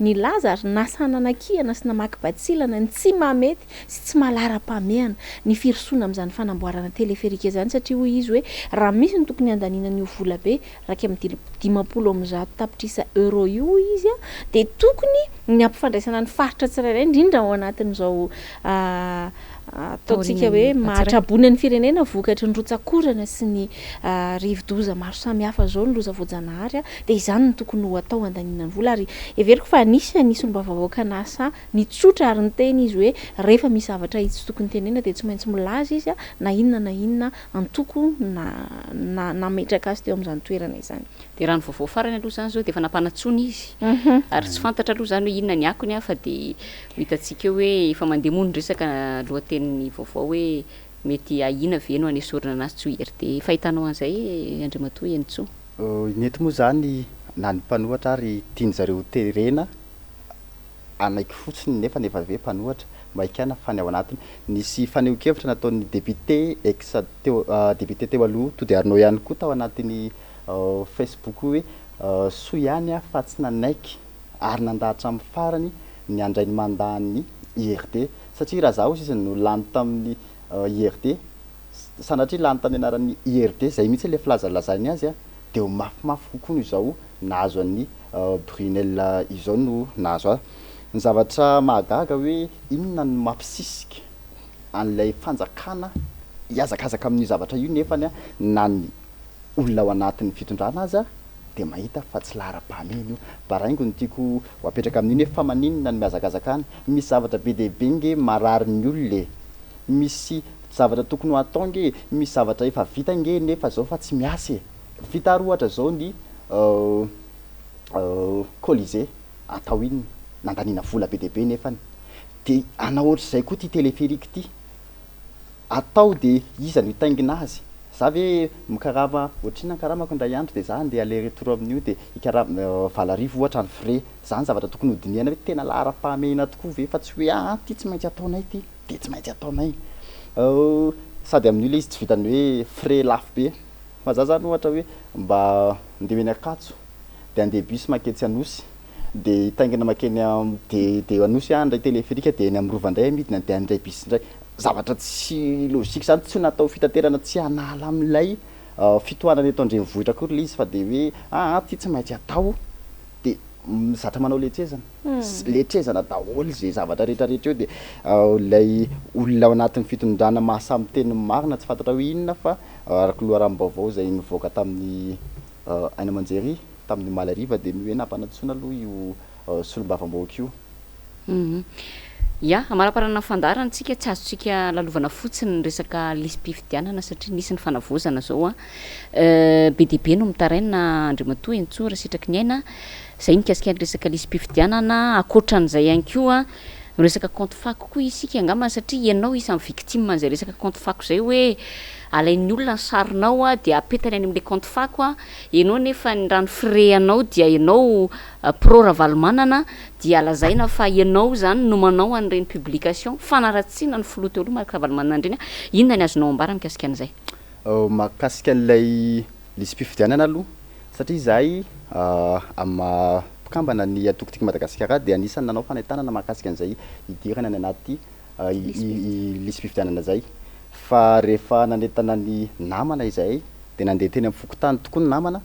ny Lasa ary nasananakihana sy namaky-batsilana ny tsy mamety sy tsy mahalara-pameana ny firosoana amin'izany fanamboarana teleferika zany satria hoy izy hoe raha misy ny tokony andaninana io vola be raika amin'ny 50 tapitrisa euro io izy dia tokony ny ampifandraisana ny faritra tsirairay indrindra ao anatin'izao ataontsika hoe mahatrabonany firenena vokatry ny rotsakorana sy ny rivo-doza maro samihafa zao ny loza voajanahary dia izany ny tokony ho atao andaninana ny vola ary everiko fa anisany solombavam-bahoaka nasa ny tsotra ary ny teny izy hoe rehefa misy zavatra izy tsy tokony tenena dia tsy maintsy milaza izy na inona antoko nametraka azy teo amin'izany toerana izany dia raha ny vaovao farany aloha zany zao dia efa nampanatsony izy ary tsy fantatra aloha zany hoe inona ny akony fa dia hitantsika hoe efa mandeha moa ny resaka lohatenin'ny vaovao hoe mety ahina ve no anesorana anazy tsy ho IRD fahitanao an'izay Andriamatoa Enitso nety moa zany na ny mpanohatra ary tiany zareo terena anaiky fotsiny nefa ve mpanohatra mba hikana fany ao anatiny nisy fanehoan-kevitra nataon'ny député député teo aloha to dia arinao ihany koa tao anatin'ny Facebook hoe soa ihany fa tsy nanaiky ary nandahatra amin'ny farany ny andrainy mandahan'ny IRD satria raha zaho izy no lany tamin'ny IRD sanatria lany tamin'ny anaran'ny IRD zay mihitsy le filazalazany azy dia ho mafimafy kokoa no izao nahazo an'ny Brunel izao no nahazo ny zavatra mahagaga hoe inona no mampisisika an'ilay fanjakana hiazakazaka amin'io zavatra io nefany na ny olona ao anatin'ny fitondrana azy dia mahita fa tsy lara-pahamena io baraingo ny tiako ho apetraka amin'iny hoe fa maninona ny miazakazakany misy zavatra be dehibe nge marary ny olona misy zavatra tokony ho atao nge misy zavatra efa vita nge nefa zao fa tsy miasa vita ary ohatra zao ny colisée atao iny nandanina vola be deabe nefany de ana ohatry zay koa ty téléphérique ty atao de iza no itaingina azy za ve mikarama ohatriny ankaramako indray andro de za andeha aller retour amin'io de ikarama valarivo ohatra ny frais zany zavatra tokony hodiniana hoe tena lahara-pahamehana tokoa ve fa tsy hoe ty tsy maintsy ataonay ty de tsy maintsy ataonay sady amin'io le izy tsy vitany hoe frais lafo be fa za zany ohatra hoe mba andeha eny Akatso de andeha bus maketsy Anosy de itaingina makeny de Anosy andray téléphérique de eny amin'ny Rova-ndray midina de andray bus ndray zavatra tsy logique zany tsy natao fitaterana tsy hanala amin'ilay fitohanana eto andrenivohitra kory le izy fa de hoe ty tsy maintsy atao de zatra manao letrezana daholo zay zavatra rehetrarehetra eo de lay olona ao anatin'ny fitondrana mahasamy teny marina tsy fantatra hoe inona fa araka loharam-baovao zay nivoaka tamin'ny Aina Amanjery tamin'ny Malariva de hoe nampanatsoina aloha io solombavamboaka io ya amaraparana fandarantsika tsy azontsika lalovana fotsiny ny resaka lisy-pifidianana satria nisy ny fanavozana zao a be deabe no mitaraina andrimatoa entsora sitraky ny aina zay nikasika ny resaka lisy-pifidianana akoatran'izay ihany koa resaka compte fako koa isika angamba satria ianao isan'ny victime an'izay resaka compte fako zay hoe alain'ny olona ny sarinao a de apetany any amin'le compte fako a ianao nefa ny rano frais anao dia ianao pro ravalomanana dia lazaina fa ianao zany no manao an'ireny publication fanaratsiana ny folo teo aloha maraka ravalomanana andreny a inona ny azonao ambara mikasika an'izay mahakasika an'ilay lisy-pifidianana aloha satria zahay mpikambana ny atokotiky Madagasikara de anisany nanao fanaitanana mahakasika an'izay idirana ny anaty lisy-pifidianana zay fa rehefa nanentana ny namana izahay de nandeha teny amin'ny fokotany tokoa ny namana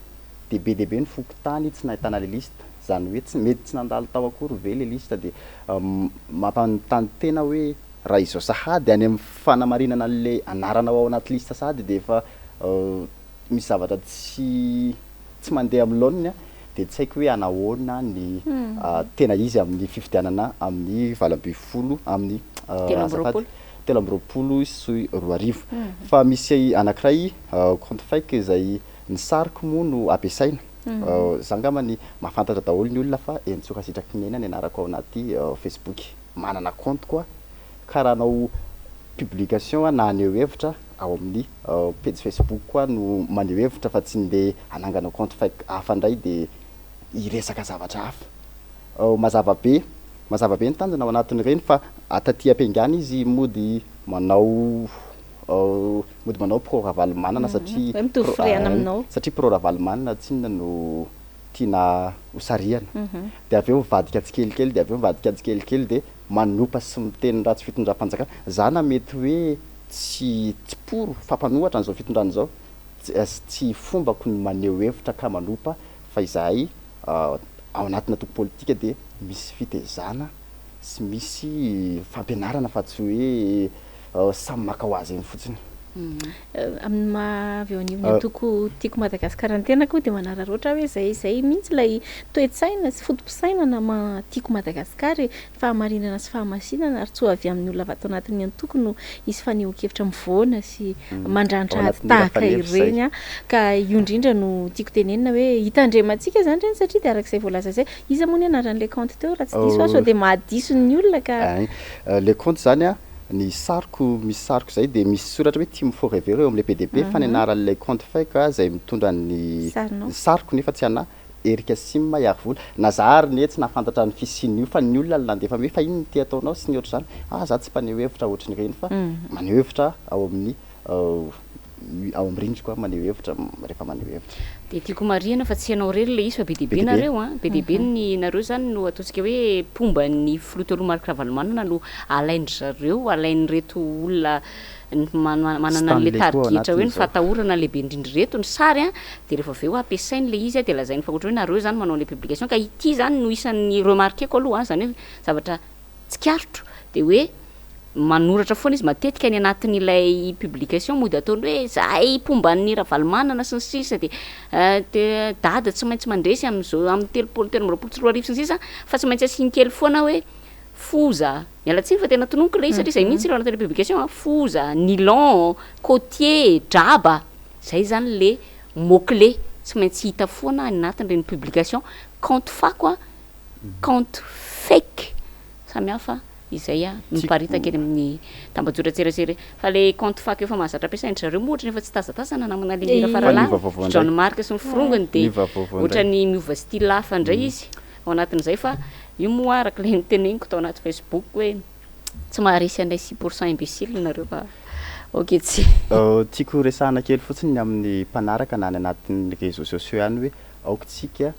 de be deabe ny fokotany tsy nahitana le lista zany hoe tsy mety tsy nandalo tao akory ve le lista de mampanontany tena hoe raha Izao sahady any amin'ny fanamarinana an'le anaranao ao anaty lista sahady de efa misy zavatra tsy mandeha amin'ny laoniny a de tsy haiko hoe anahoana ny tena izy amin'ny fifidianana amin'ny 20 amin'ny 3 sy 4 fa misy anankiray compte fake zay ny sariko moa no ampiasaina za ngamany mahafantatra daholo ny olona fa entsoka sitraky ny aina ny anarako ao anaty Facebook manana compte koa karanao publication na aneo hevitra ao amin'ny page Facebook koa no maneho hevitra fa tsy nde anangana compte fake hafa ndray de iresaka zavatra hafa mazava be ny tanjona ao anatin'ireny fa ataty am-piangana izy mody manao pro ravalomanana satria pro ravalomanana tsy inona no tiana hosariana de aveo mivadika tsikelikely de aveo mivadika tsikelikely de manopa sy miteny ratsy fitondram-panjakana zana mety hoe tsy poro fampanohatra an'izao fitondrana zao tsy fombako ny maneho hevitra ka manopa fa izahay ao anatina toko politika de misy fitezana sy misy fampianarana fa tsy hoe samy maka ho azy eny fotsiny amin'ny mahaveo an'io ny atoko tiako Madagasikara ny tena koa de manararoatra hoe zay mihitsy lay toe-tsaina sy fotom-pisaina na tiako Madagasikara fahamarinana sy fahamasinana ary tsy ho avy amin'ny olona vato anatin'ny antoko no isy faneho-kevitra mivoana sy mandranitra ady tahaka ireny a ka io indrindra no tiako tenenina hoe hitandremantsika zany reny satria de arak'izay voalaza zay iza moa ny anaran'le compte teo raha tsy diso aso de mahadiso ny olona ka le compte zany a ny sariko misy sariko zay de misy soratra hoe team forever eo amin'le PDB fa ny anaran'ilay compte fake zay mitondra ny sariko nefa tsy ana Erika Sim Mayary vola na za ary ny tsy nahafantatra ny fisian'io fa ny olona nandefa hoe fa ino ny ty ataonao sy ny ohatry zany za tsy mpaneho hevitra ohatry ny reny fa maneho hevitra ao amin'ny ao amin'ny rindriko maneho hevitra rehefa maneho hevitra de tiako marihana fa tsy ianao rery le izy fa be deabe nareo a be deabe ny nareo zany no ataontsika hoe pomba ny filotoloha marika ravalomanana no alaindry zareo alainy reto olona manana an'le tarikitra hoe ny fatahorana lehibe indrindry reto ny sary a de rehefa aveo ampiasainy le izy a de lazainy fa ohatra hoe nareo zany manao le publication ka ity zany no isan'ny remarqueko aloha zany hoe zavatra tsikarotro de hoe manoratra foana izy matetika ny anatin'ilay publication mody ataony hoe zahay pomban'ny ravalomanana sy ny sisa de dada tsy maintsy mandresy am'izao amin'ny 3 sy 4 arivo sy ny sisa fa tsy maintsy asiany kely foana hoe foza mialatsiny fa tena tononiko le izy satria zay mihitsy ireo anatin'le publication foza nylon côtier draba zay zany le mot-clé tsy maintsy hita foana anatin'ireny publication compte fako a compte fake samy hafa izay a miparitaka eny amin'ny tambajora tserasera fa le compte fako efa mahazatra ampiasainy zareo moa ohatra nefa tsy tazatazana namana le mira faralahy John Mark sy ny frongony de ohatrany miova style hafa indray izy ao anatin'izay fa io moa araka le niteneniko tao anaty Facebook hoe tsy maharesy anay 6% imbécile nareo fa ok tsy tiako resahana kely fotsiny amin'ny mpanaraka na ny anatin'ny réseaux sociaux ihany hoe aokotsika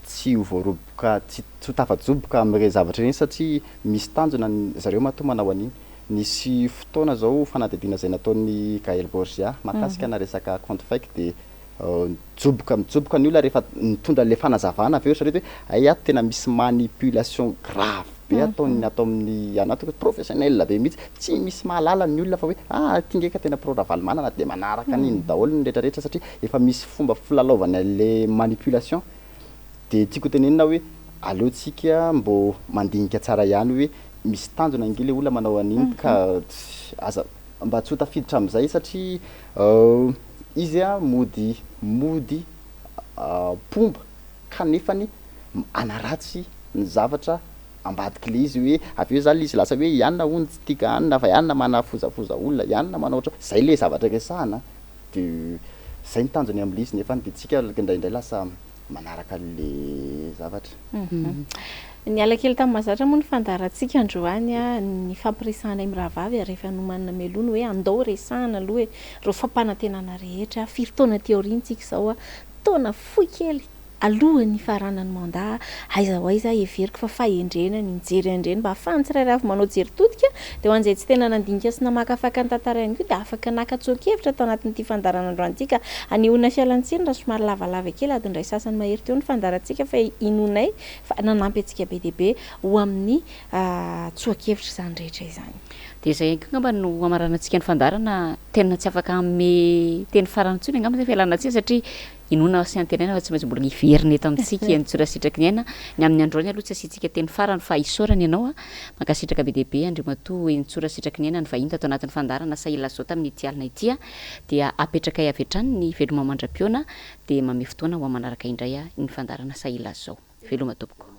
tsy ho voaroboka tsy ho tafajoboka amin'ireny zavatra ireny satria misy tanjona zareo matoa manao an'iny nisy fotoana zao fanadidina zay nataon'ny Gaël Borgia mahakasika na resaka compte fake de mijoboka ny olona rehefa nitondra le fanazavana avy eo sarety hoe ay ato tena misy manipulation grave be ataony atao amin'ny anaty professionnel be mihitsy tsy misy mahalala ny olona fa hoe tingeka tena pro-ravalimanana de manaraka an'iny daholo ny rehetrarehetra satria efa misy fomba filalaovana le manipulation de tiako tenenina hoe aleotsika mbo mandinika tsara ihany hoe misy tanjona ngy le olona manao an'iny ka aza mba tsy ho tafiditra amin'izay satria izy a mody pomba kanefany anaratsy ny zavatra ambadiky le izy hoe avy eo zany izy lasa hoe ianona hony tsy tika anina fa ianona manafozafoza olona ianona manao ohatra zay le zavatra resahana de zay ny tanjony amin'le izy nefa de tsika indraindray lasa manaraka le zavatra ny alakely tamin'ny mahazatra moa ny fandarantsika androany a ny fampiresahanay mirahavavy rehefa nomanina melono hoe andao resahana aloha hoe reo fampanantenana rehetra firy taona teorintsika zao a taona fohy kely alohan'ny faranany mandat aiza ho aiza everiko fa fahendrena ny mijery andreny mba ahafahany tsirairay avy manao jery totika de ho an'izay tsy tena nandinika sy namakafaka ny tantarainy io de afaka nakatsokevitra tao anatin'ity fandaranandroanytika anehoana fialantsiny raha somary lavalava kely adindray sasany mahery teo ny fandarantsika fa inonay fa nanampy antsika be deabe ho amin'ny tsoakevitra izany rehetra izany de zay ngamba no amaranantsika ny fandarana tena tsy afaka amin'ny teny farany ntsony ngamba zay fialanantsika satria inona sy antenana fa tsy maintsy mbola hiverina eto amintsika ny tsorasitraka ny aina ny amin'ny androany aloha tsy asiantsika teny farany fa isorany ianao a mankasitraka be deabe andrimatoa ny tsorasitraka ny aina ny vahiny tato anatin'ny fandarana Sahia zao tamin'ny tialina ity a dia apetraka avy hatrany ny veloma mandram-piona de mame fotoana ho manaraka indray a ny fandarana Sahia zao veloma tompoko